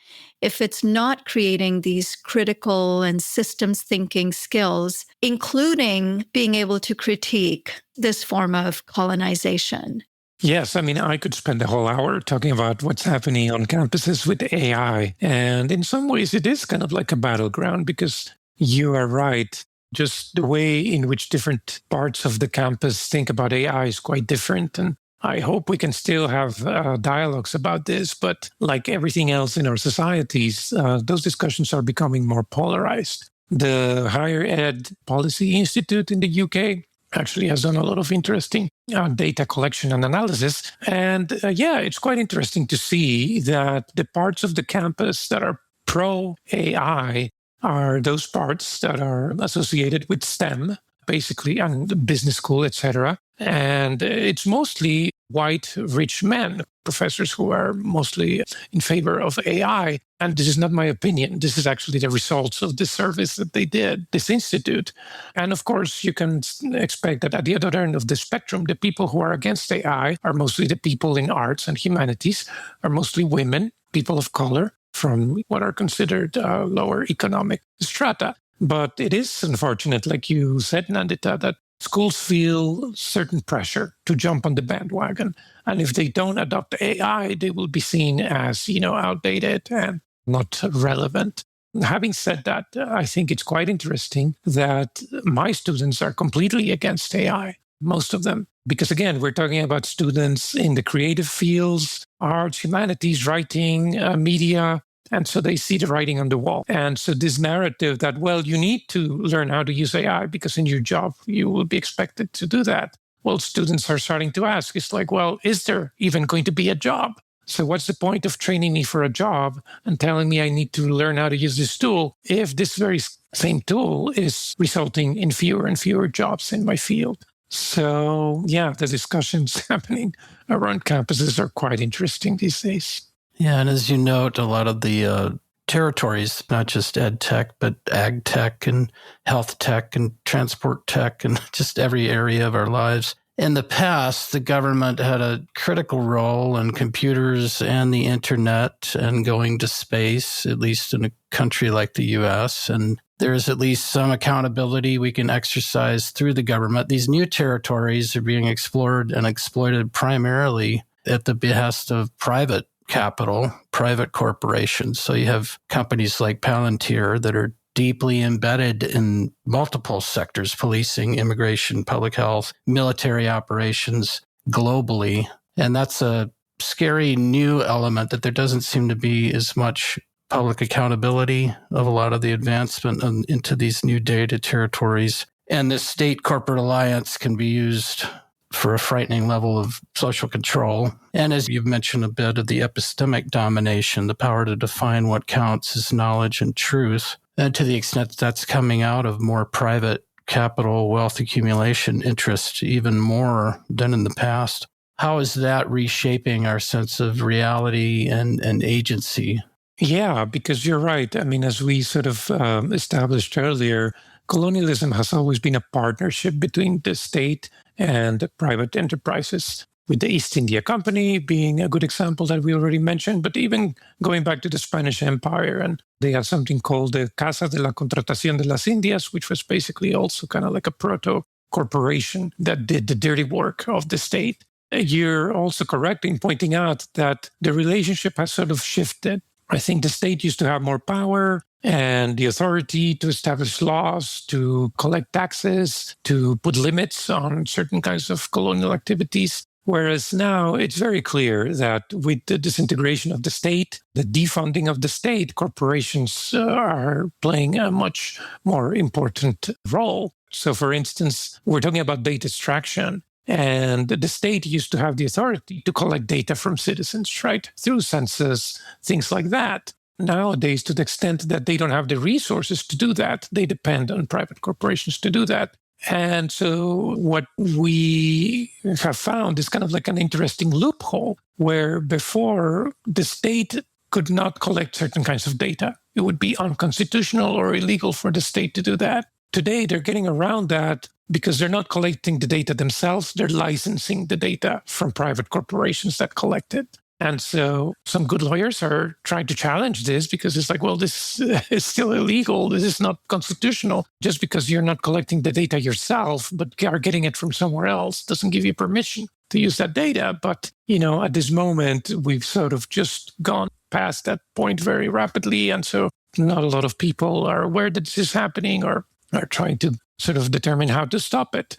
If it's not creating these critical and systems thinking skills, including being able to critique this form of colonization. Yes, I could spend a whole hour talking about what's happening on campuses with AI. And in some ways, it is kind of like a battleground because you are right. Just the way in which different parts of the campus think about AI is quite different. And I hope we can still have dialogues about this. But like everything else in our societies, those discussions are becoming more polarized. The Higher Ed Policy Institute in the UK actually has done a lot of interesting data collection and analysis. And it's quite interesting to see that the parts of the campus that are pro-AI are those parts that are associated with STEM, basically, and business school, etc. And it's mostly white, rich men, professors who are mostly in favor of AI. And this is not my opinion. This is actually the results of the service that they did, this institute. And of course, you can expect that at the other end of the spectrum, the people who are against AI are mostly the people in arts and humanities, are mostly women, people of color from what are considered lower economic strata. But it is unfortunate, like you said, Nandita, that schools feel certain pressure to jump on the bandwagon. And if they don't adopt AI, they will be seen as, outdated and not relevant. Having said that, I think it's quite interesting that my students are completely against AI, most of them. Because again, we're talking about students in the creative fields, arts, humanities, writing, media. And so they see the writing on the wall. And so this narrative that, you need to learn how to use AI because in your job, you will be expected to do that. Well, students are starting to ask, it's like, is there even going to be a job? So what's the point of training me for a job and telling me I need to learn how to use this tool if this very same tool is resulting in fewer and fewer jobs in my field? So, the discussions happening around campuses are quite interesting these days. Yeah, and as you note, a lot of the territories, not just ed tech, but ag tech and health tech and transport tech and just every area of our lives, In the past, the government had a critical role in computers and the internet and going to space, at least in a country like the US. And there's at least some accountability we can exercise through the government. These new territories are being explored and exploited primarily at the behest of private capital, private corporations. So you have companies like Palantir that are deeply embedded in multiple sectors: policing, immigration, public health, military operations globally. And that's a scary new element, that there doesn't seem to be as much public accountability of a lot of the advancement into these new data territories. And this state corporate alliance can be used for a frightening level of social control. And as you've mentioned a bit of the epistemic domination, the power to define what counts as knowledge and truth. And to the extent that's coming out of more private capital wealth accumulation interest, even more than in the past. How is that reshaping our sense of reality and agency? Yeah, because you're right. I mean, as we sort of established earlier, colonialism has always been a partnership between the state and private enterprises, with the East India Company being a good example that we already mentioned, but even going back to the Spanish Empire, and they had something called the Casa de la Contratación de las Indias, which was basically also kind of like a proto-corporation that did the dirty work of the state. You're also correct in pointing out that the relationship has sort of shifted. I think the state used to have more power and the authority to establish laws, to collect taxes, to put limits on certain kinds of colonial activities. Whereas now it's very clear that with the disintegration of the state, the defunding of the state, corporations are playing a much more important role. So, for instance, we're talking about data extraction. And the state used to have the authority to collect data from citizens, right? Through census, things like that. Nowadays, to the extent that they don't have the resources to do that, they depend on private corporations to do that. And so what we have found is kind of like an interesting loophole where before the state could not collect certain kinds of data. It would be unconstitutional or illegal for the state to do that. Today, they're getting around that because they're not collecting the data themselves. They're licensing the data from private corporations that collect it. And so some good lawyers are trying to challenge this because it's like, well, this is still illegal. This is not constitutional. Just because you're not collecting the data yourself, but are getting it from somewhere else, doesn't give you permission to use that data. But, at this moment, we've sort of just gone past that point very rapidly. And so not a lot of people are aware that this is happening or are trying to sort of determine how to stop it.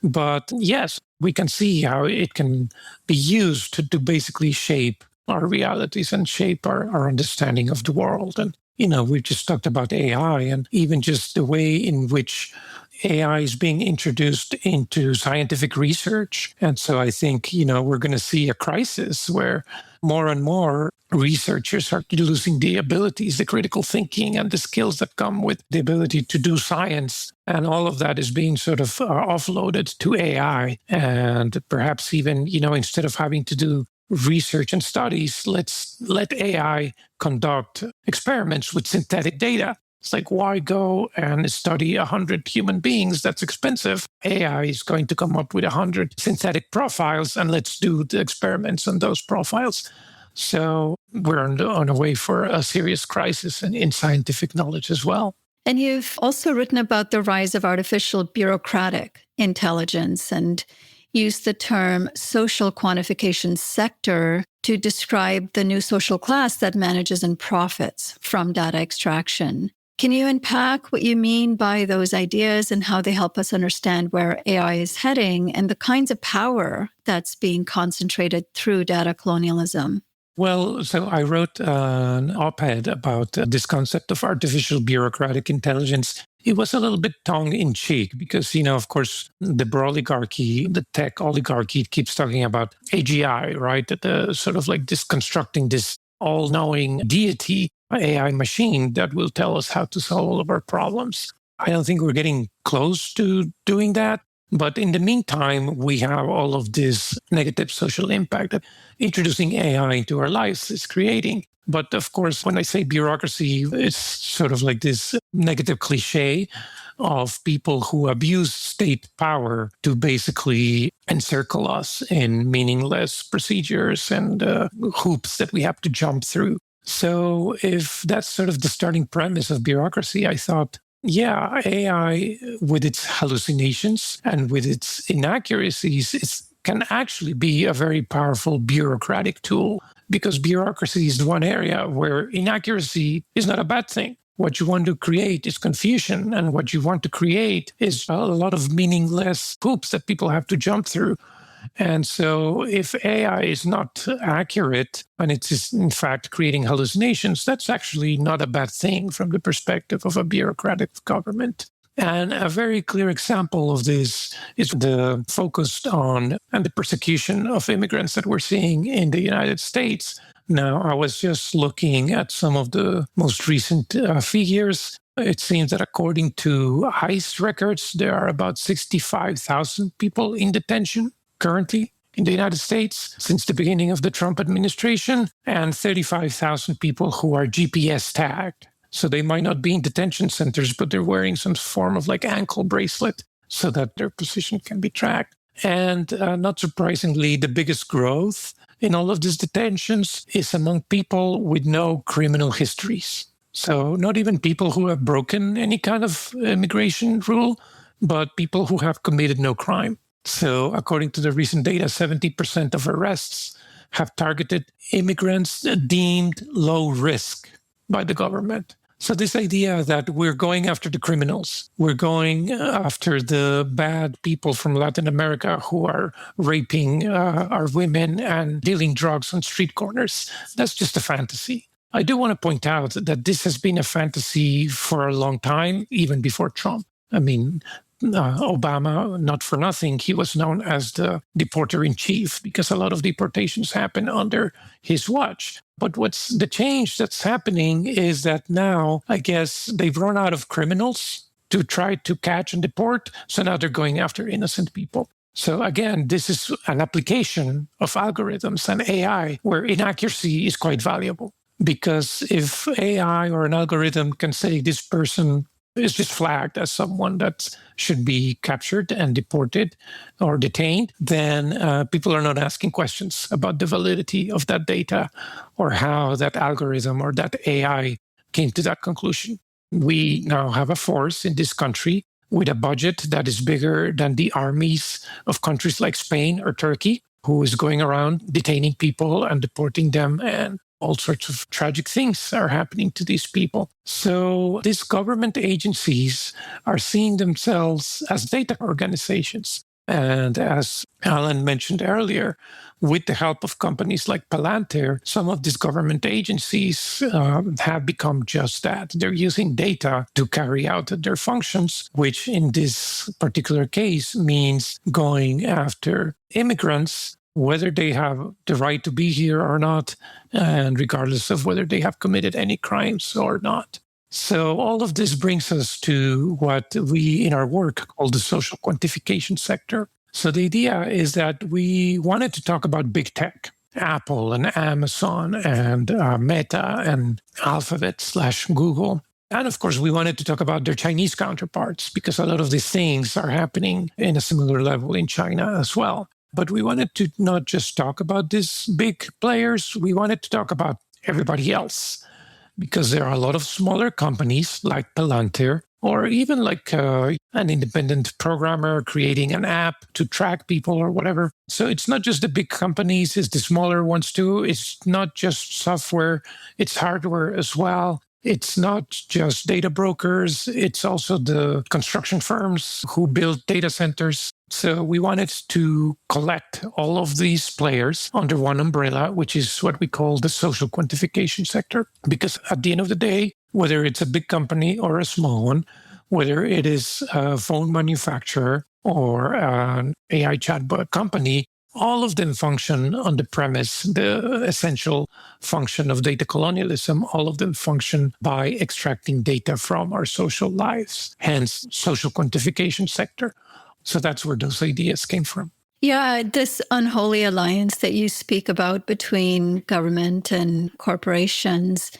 But yes, we can see how it can be used to basically shape our realities and shape our understanding of the world. And, we've just talked about AI and even just the way in which AI is being introduced into scientific research. And so I think, we're going to see a crisis where more and more researchers are losing the abilities, the critical thinking and the skills that come with the ability to do science. And all of that is being sort of offloaded to AI. And perhaps even, instead of having to do research and studies, let's let AI conduct experiments with synthetic data. It's like, why go and study 100 human beings? That's expensive. AI is going to come up with 100 synthetic profiles, and let's do the experiments on those profiles. So we're on a way for a serious crisis in scientific knowledge as well. And you've also written about the rise of artificial bureaucratic intelligence and used the term social quantification sector to describe the new social class that manages and profits from data extraction. Can you unpack what you mean by those ideas and how they help us understand where AI is heading and the kinds of power that's being concentrated through data colonialism? Well, so I wrote an op-ed about this concept of artificial bureaucratic intelligence. It was a little bit tongue-in-cheek because, of course, the oligarchy, the tech oligarchy keeps talking about AGI, right? The sort of like this constructing this all-knowing deity, AI machine that will tell us how to solve all of our problems. I don't think we're getting close to doing that. But in the meantime, we have all of this negative social impact that introducing AI into our lives is creating. But of course, when I say bureaucracy, it's sort of like this negative cliche of people who abuse state power to basically encircle us in meaningless procedures and hoops that we have to jump through. So if that's sort of the starting premise of bureaucracy, I thought, yeah, AI with its hallucinations and with its inaccuracies can actually be a very powerful bureaucratic tool, because bureaucracy is one area where inaccuracy is not a bad thing. What you want to create is confusion, and what you want to create is a lot of meaningless hoops that people have to jump through. And so if AI is not accurate and it is in fact creating hallucinations, that's actually not a bad thing from the perspective of a bureaucratic government. And a very clear example of this is the focus on and the persecution of immigrants that we're seeing in the United States. Now, I was just looking at some of the most recent figures. It seems that according to ICE records, there are about 65,000 people in detention currently in the United States since the beginning of the Trump administration, and 35,000 people who are GPS tagged. So they might not be in detention centers, but they're wearing some form of like ankle bracelet so that their position can be tracked. And not surprisingly, the biggest growth in all of these detentions is among people with no criminal histories. So not even people who have broken any kind of immigration rule, but people who have committed no crime. So according to the recent data, 70% of arrests have targeted immigrants deemed low risk by the government. So this idea that we're going after the criminals, we're going after the bad people from Latin America who are raping our women and dealing drugs on street corners, that's just a fantasy. I do want to point out that this has been a fantasy for a long time, even before Trump. I mean, Obama, not for nothing, he was known as the deporter-in-chief because a lot of deportations happen under his watch. But what's the change that's happening is that now, I guess, they've run out of criminals to try to catch and deport, so now they're going after innocent people. So again, this is an application of algorithms and AI where inaccuracy is quite valuable. Because if AI or an algorithm can say this person is just flagged as someone that should be captured and deported or detained, then people are not asking questions about the validity of that data or how that algorithm or that AI came to that conclusion. We now have a force in this country with a budget that is bigger than the armies of countries like Spain or Turkey, who is going around detaining people and deporting them, and all sorts of tragic things are happening to these people. So these government agencies are seeing themselves as data organizations. And as Alan mentioned earlier, with the help of companies like Palantir, some of these government agencies have become just that. They're using data to carry out their functions, which in this particular case means going after immigrants, whether they have the right to be here or not, and regardless of whether they have committed any crimes or not. So all of this brings us to what we in our work call the social quantification sector. So the idea is that we wanted to talk about big tech, Apple and Amazon and Meta and Alphabet/Google. And of course, we wanted to talk about their Chinese counterparts because a lot of these things are happening in a similar level in China as well. But we wanted to not just talk about these big players, we wanted to talk about everybody else, because there are a lot of smaller companies like Palantir, or even like an independent programmer creating an app to track people or whatever. So it's not just the big companies, it's the smaller ones too. It's not just software, it's hardware as well. It's not just data brokers, it's also the construction firms who build data centers. So we wanted to collect all of these players under one umbrella, which is what we call the social quantification sector. Because at the end of the day, whether it's a big company or a small one, whether it is a phone manufacturer or an AI chatbot company, all of them function on the premise, the essential function of data colonialism. All of them function by extracting data from our social lives, hence social quantification sector. So that's where those ideas came from. Yeah, this unholy alliance that you speak about between government and corporations,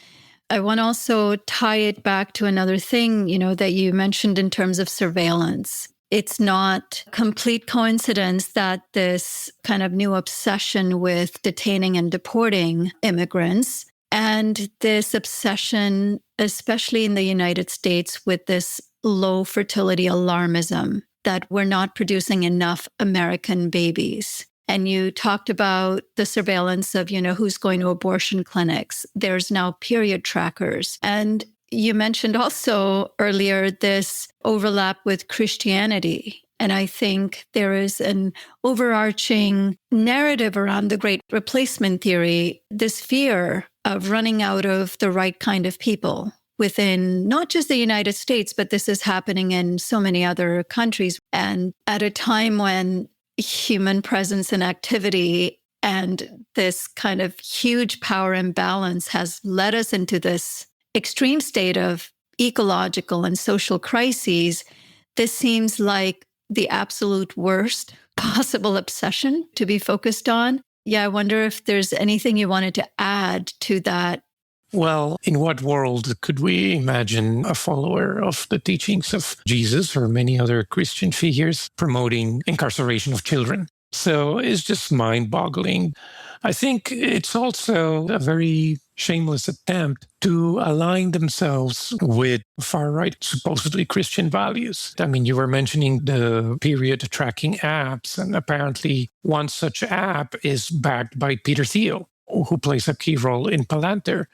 I want to also tie it back to another thing, that you mentioned in terms of surveillance. It's not complete coincidence that this kind of new obsession with detaining and deporting immigrants and this obsession, especially in the United States, with this low fertility alarmism, that we're not producing enough American babies. And you talked about the surveillance of, who's going to abortion clinics. There's now period trackers. And you mentioned also earlier this overlap with Christianity. And I think there is an overarching narrative around the great replacement theory, this fear of running out of the right kind of people within not just the United States, but this is happening in so many other countries. And at a time when human presence and activity and this kind of huge power imbalance has led us into this extreme state of ecological and social crises, this seems like the absolute worst possible obsession to be focused on. Yeah, I wonder if there's anything you wanted to add to that. Well, in what world could we imagine a follower of the teachings of Jesus or many other Christian figures promoting incarceration of children? So it's just mind-boggling. I think it's also a very shameless attempt to align themselves with far-right, supposedly Christian values. I mean, you were mentioning the period tracking apps, and apparently one such app is backed by Peter Thiel, who plays a key role in Palantir.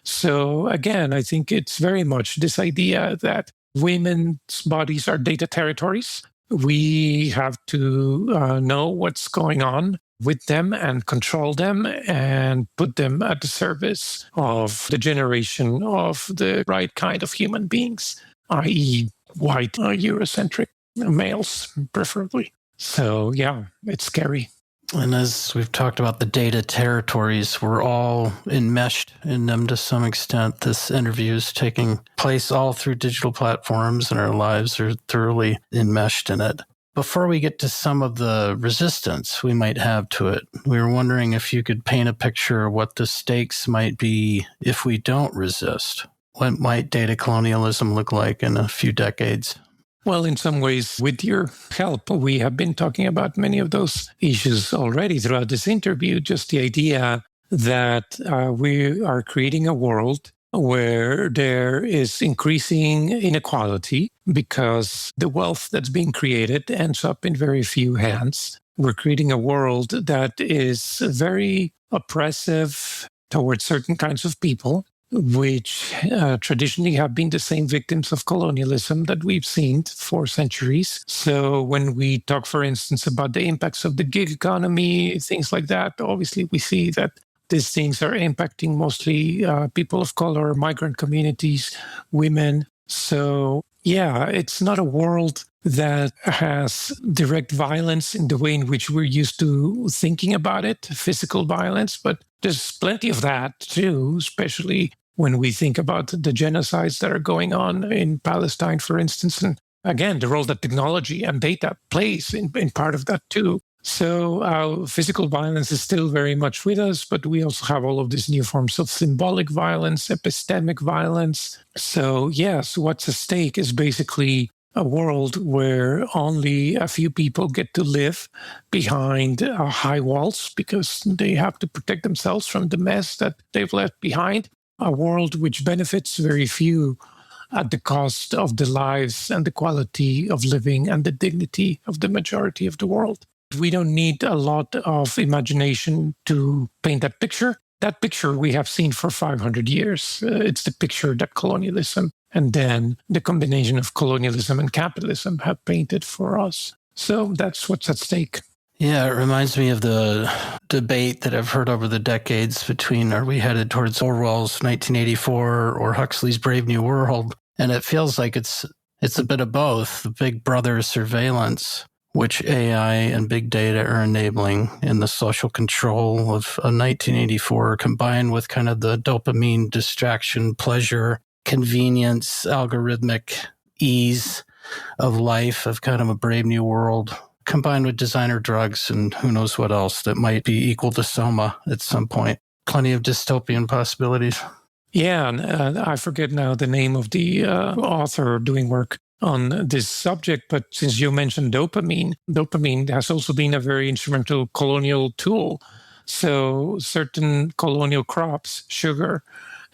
So again, I think it's very much this idea that women's bodies are data territories. We have to know what's going on with them and control them and put them at the service of the generation of the right kind of human beings, i.e. white, Eurocentric males, preferably. So yeah, it's scary. And as we've talked about the data territories, we're all enmeshed in them to some extent. This interview is taking place all through digital platforms, and our lives are thoroughly enmeshed in it. Before we get to some of the resistance we might have to it, we were wondering if you could paint a picture of what the stakes might be if we don't resist. What might data colonialism look like in a few decades? Well, in some ways, with your help, we have been talking about many of those issues already throughout this interview. Just the idea that we are creating a world where there is increasing inequality because the wealth that's being created ends up in very few hands. We're creating a world that is very oppressive towards certain kinds of people, which traditionally have been the same victims of colonialism that we've seen for centuries. So when we talk, for instance, about the impacts of the gig economy, things like that, obviously we see that these things are impacting mostly people of color, migrant communities, women. So yeah, it's not a world that has direct violence in the way in which we're used to thinking about it, physical violence, but there's plenty of that too, especially when we think about the genocides that are going on in Palestine, for instance. And again, the role that technology and data plays in part of that too. So physical violence is still very much with us, but we also have all of these new forms of symbolic violence, epistemic violence. So yes, what's at stake is basically a world where only a few people get to live behind high walls because they have to protect themselves from the mess that they've left behind. A world which benefits very few at the cost of the lives and the quality of living and the dignity of the majority of the world. We don't need a lot of imagination to paint that picture. That picture we have seen for 500 years. It's the picture that colonialism and then the combination of colonialism and capitalism have painted for us. So that's what's at stake. Yeah, it reminds me of the debate that I've heard over the decades between are we headed towards Orwell's 1984 or Huxley's Brave New World? And it feels like it's a bit of both, the big brother surveillance, which AI and big data are enabling, and the social control of a 1984 combined with kind of the dopamine distraction, pleasure, convenience, algorithmic ease of life, of kind of a brave new world, combined with designer drugs and who knows what else that might be equal to Soma at some point. Plenty of dystopian possibilities. Yeah, and I forget now the name of the author doing work on this subject, but since you mentioned dopamine has also been a very instrumental colonial tool. So certain colonial crops, sugar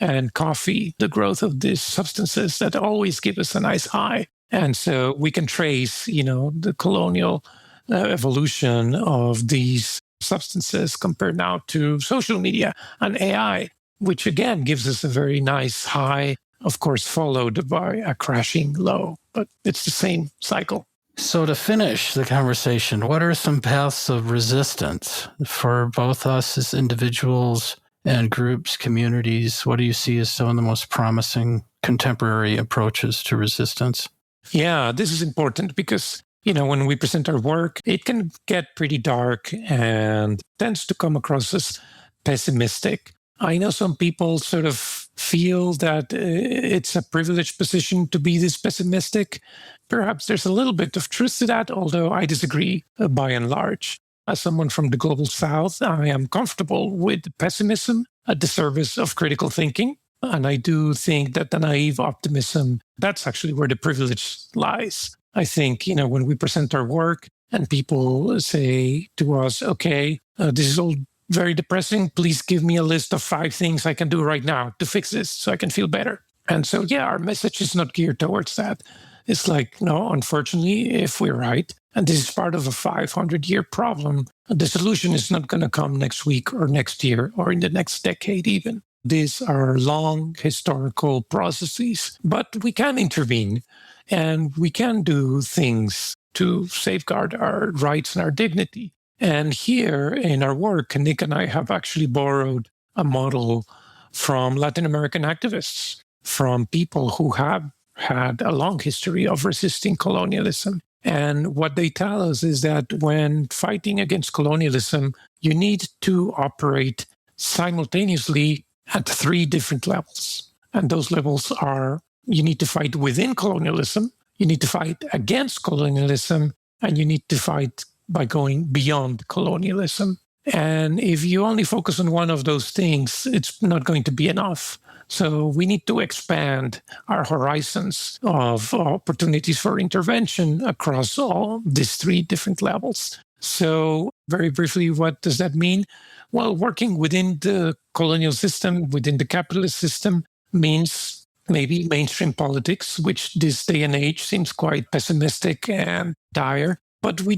and coffee, the growth of these substances that always give us a nice high. And so we can trace, the colonial evolution of these substances compared now to social media and AI, which again gives us a very nice high, of course, followed by a crashing low. But it's the same cycle. So to finish the conversation, what are some paths of resistance for both us as individuals and groups, communities? What do you see as some of the most promising contemporary approaches to resistance? Yeah, this is important because, when we present our work, it can get pretty dark and tends to come across as pessimistic. I know some people sort of feel that it's a privileged position to be this pessimistic. Perhaps there's a little bit of truth to that, although I disagree by and large. As someone from the global south, I am comfortable with pessimism at the service of critical thinking. And I do think that the naive optimism, that's actually where the privilege lies. I think, when we present our work and people say to us, okay, this is all very depressing. Please give me a list of 5 things I can do right now to fix this so I can feel better. And so, our message is not geared towards that. It's like, no, unfortunately, if we're right, and this is part of a 500-year problem, the solution is not going to come next week or next year or in the next decade even. These are long historical processes, but we can intervene and we can do things to safeguard our rights and our dignity. And here in our work, Nick and I have actually borrowed a model from Latin American activists, from people who have had a long history of resisting colonialism. And what they tell us is that when fighting against colonialism, you need to operate simultaneously at 3 different levels. And those levels are, you need to fight within colonialism, you need to fight against colonialism, and you need to fight by going beyond colonialism. And if you only focus on one of those things, it's not going to be enough. So we need to expand our horizons of opportunities for intervention across all these 3 different levels. So very briefly, what does that mean? Well, working within the colonial system, within the capitalist system, means maybe mainstream politics, which this day and age seems quite pessimistic and dire. But we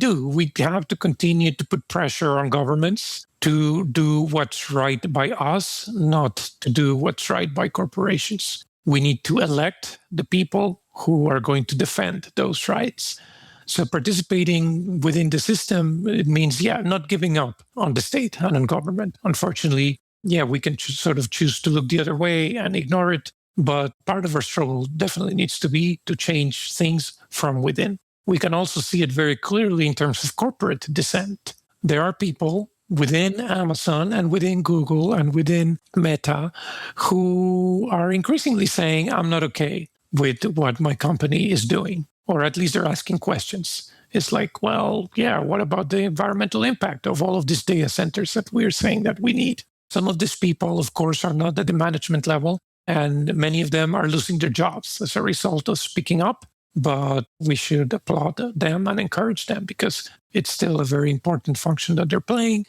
have to continue to put pressure on governments to do what's right by us, not to do what's right by corporations. We need to elect the people who are going to defend those rights. So participating within the system, it means, not giving up on the state and on government. Unfortunately, we can sort of choose to look the other way and ignore it. But part of our struggle definitely needs to be to change things from within. We can also see it very clearly in terms of corporate dissent. There are people within Amazon and within Google and within Meta who are increasingly saying, I'm not okay with what my company is doing, or at least they're asking questions. It's like, well, what about the environmental impact of all of these data centers that we're saying that we need? Some of these people, of course, are not at the management level, and many of them are losing their jobs as a result of speaking up. But we should applaud them and encourage them because it's still a very important function that they're playing.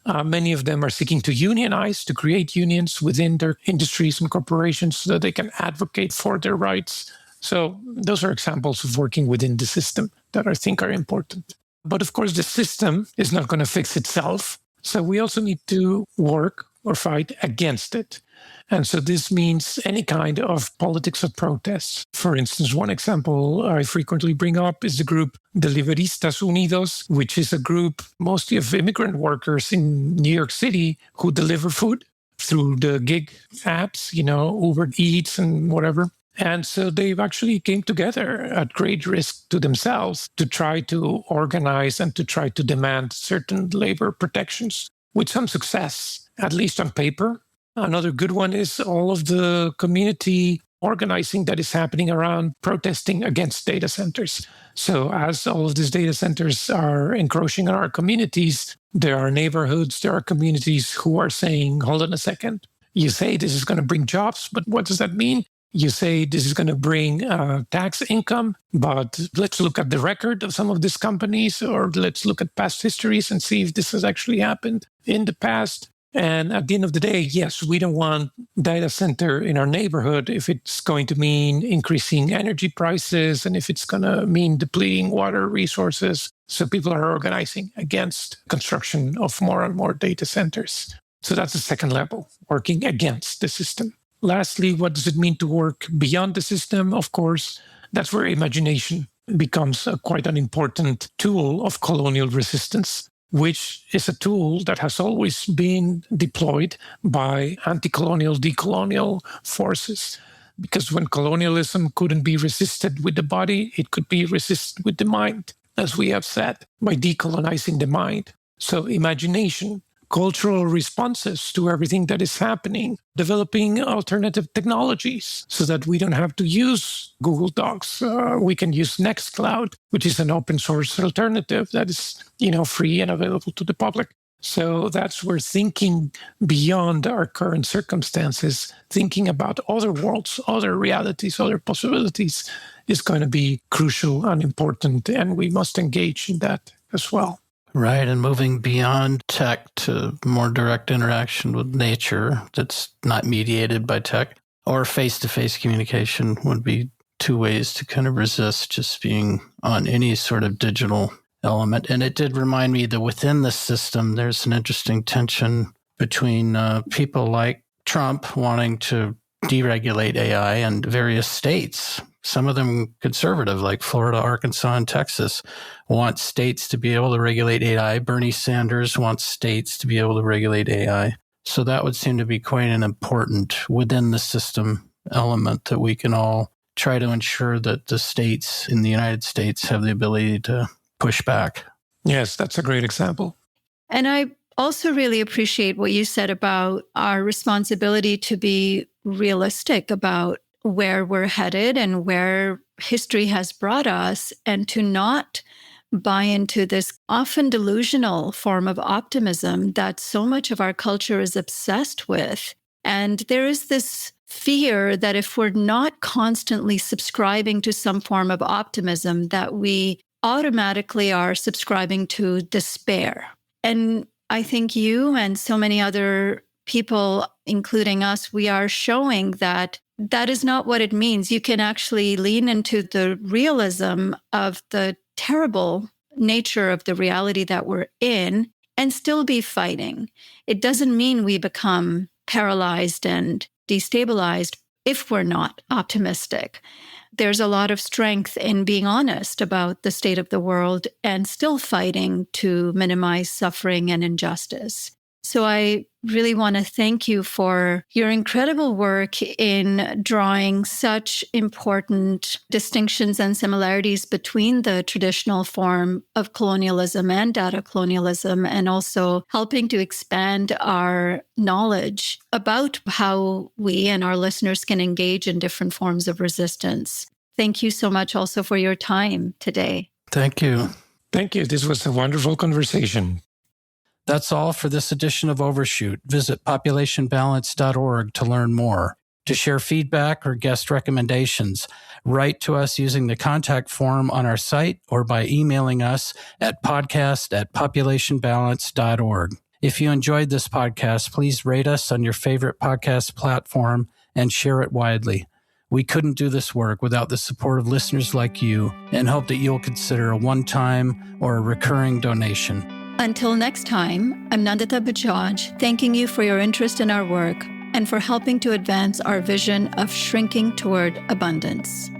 Many of them are seeking to unionize, to create unions within their industries and corporations so that they can advocate for their rights. So those are examples of working within the system that I think are important. But of course, the system is not going to fix itself. So we also need to work or fight against it. And so this means any kind of politics of protests. For instance, one example I frequently bring up is the group Deliveristas Unidos, which is a group mostly of immigrant workers in New York City who deliver food through the gig apps, Uber Eats and whatever. And so they've actually came together at great risk to themselves to try to organize and to try to demand certain labor protections with some success, at least on paper. Another good one is all of the community organizing that is happening around protesting against data centers. So as all of these data centers are encroaching on our communities, there are neighborhoods, there are communities who are saying, hold on a second. You say this is going to bring jobs, but what does that mean? You say this is going to bring tax income, but let's look at the record of some of these companies, or let's look at past histories and see if this has actually happened in the past. And at the end of the day, yes, we don't want data center in our neighborhood if it's going to mean increasing energy prices and if it's going to mean depleting water resources. So people are organizing against construction of more and more data centers. So that's the second level, working against the system. Lastly, what does it mean to work beyond the system? Of course, that's where imagination becomes quite an important tool of colonial resistance, which is a tool that has always been deployed by anti-colonial, decolonial forces. Because when colonialism couldn't be resisted with the body, it could be resisted with the mind, as we have said, by decolonizing the mind. So imagination, cultural responses to everything that is happening, developing alternative technologies so that we don't have to use Google Docs. We can use Nextcloud, which is an open source alternative that is, free and available to the public. So that's where thinking beyond our current circumstances, thinking about other worlds, other realities, other possibilities is going to be crucial and important. And we must engage in that as well. Right, and moving beyond tech to more direct interaction with nature that's not mediated by tech, or face-to-face communication would be two ways to kind of resist just being on any sort of digital element. And it did remind me that within the system, there's an interesting tension between people like Trump wanting to deregulate AI and various states. Some of them conservative, like Florida, Arkansas, and Texas, want states to be able to regulate AI. Bernie Sanders wants states to be able to regulate AI. So that would seem to be quite an important within the system element that we can all try to ensure that the states in the United States have the ability to push back. Yes, that's a great example. And I also really appreciate what you said about our responsibility to be realistic about where we're headed and where history has brought us, and to not buy into this often delusional form of optimism that so much of our culture is obsessed with. And there is this fear that if we're not constantly subscribing to some form of optimism, that we automatically are subscribing to despair. And I think you and so many other people, including us, we are showing that that is not what it means. You can actually lean into the realism of the terrible nature of the reality that we're in and still be fighting. It doesn't mean we become paralyzed and destabilized if we're not optimistic. There's a lot of strength in being honest about the state of the world and still fighting to minimize suffering and injustice. So I really want to thank you for your incredible work in drawing such important distinctions and similarities between the traditional form of colonialism and data colonialism, and also helping to expand our knowledge about how we and our listeners can engage in different forms of resistance. Thank you so much also for your time today. Thank you. Thank you. This was a wonderful conversation. That's all for this edition of Overshoot. Visit populationbalance.org to learn more. To share feedback or guest recommendations, write to us using the contact form on our site or by emailing us at podcast@populationbalance.org. If you enjoyed this podcast, please rate us on your favorite podcast platform and share it widely. We couldn't do this work without the support of listeners like you, and hope that you'll consider a one-time or a recurring donation. Until next time, I'm Nandita Bajaj, thanking you for your interest in our work and for helping to advance our vision of shrinking toward abundance.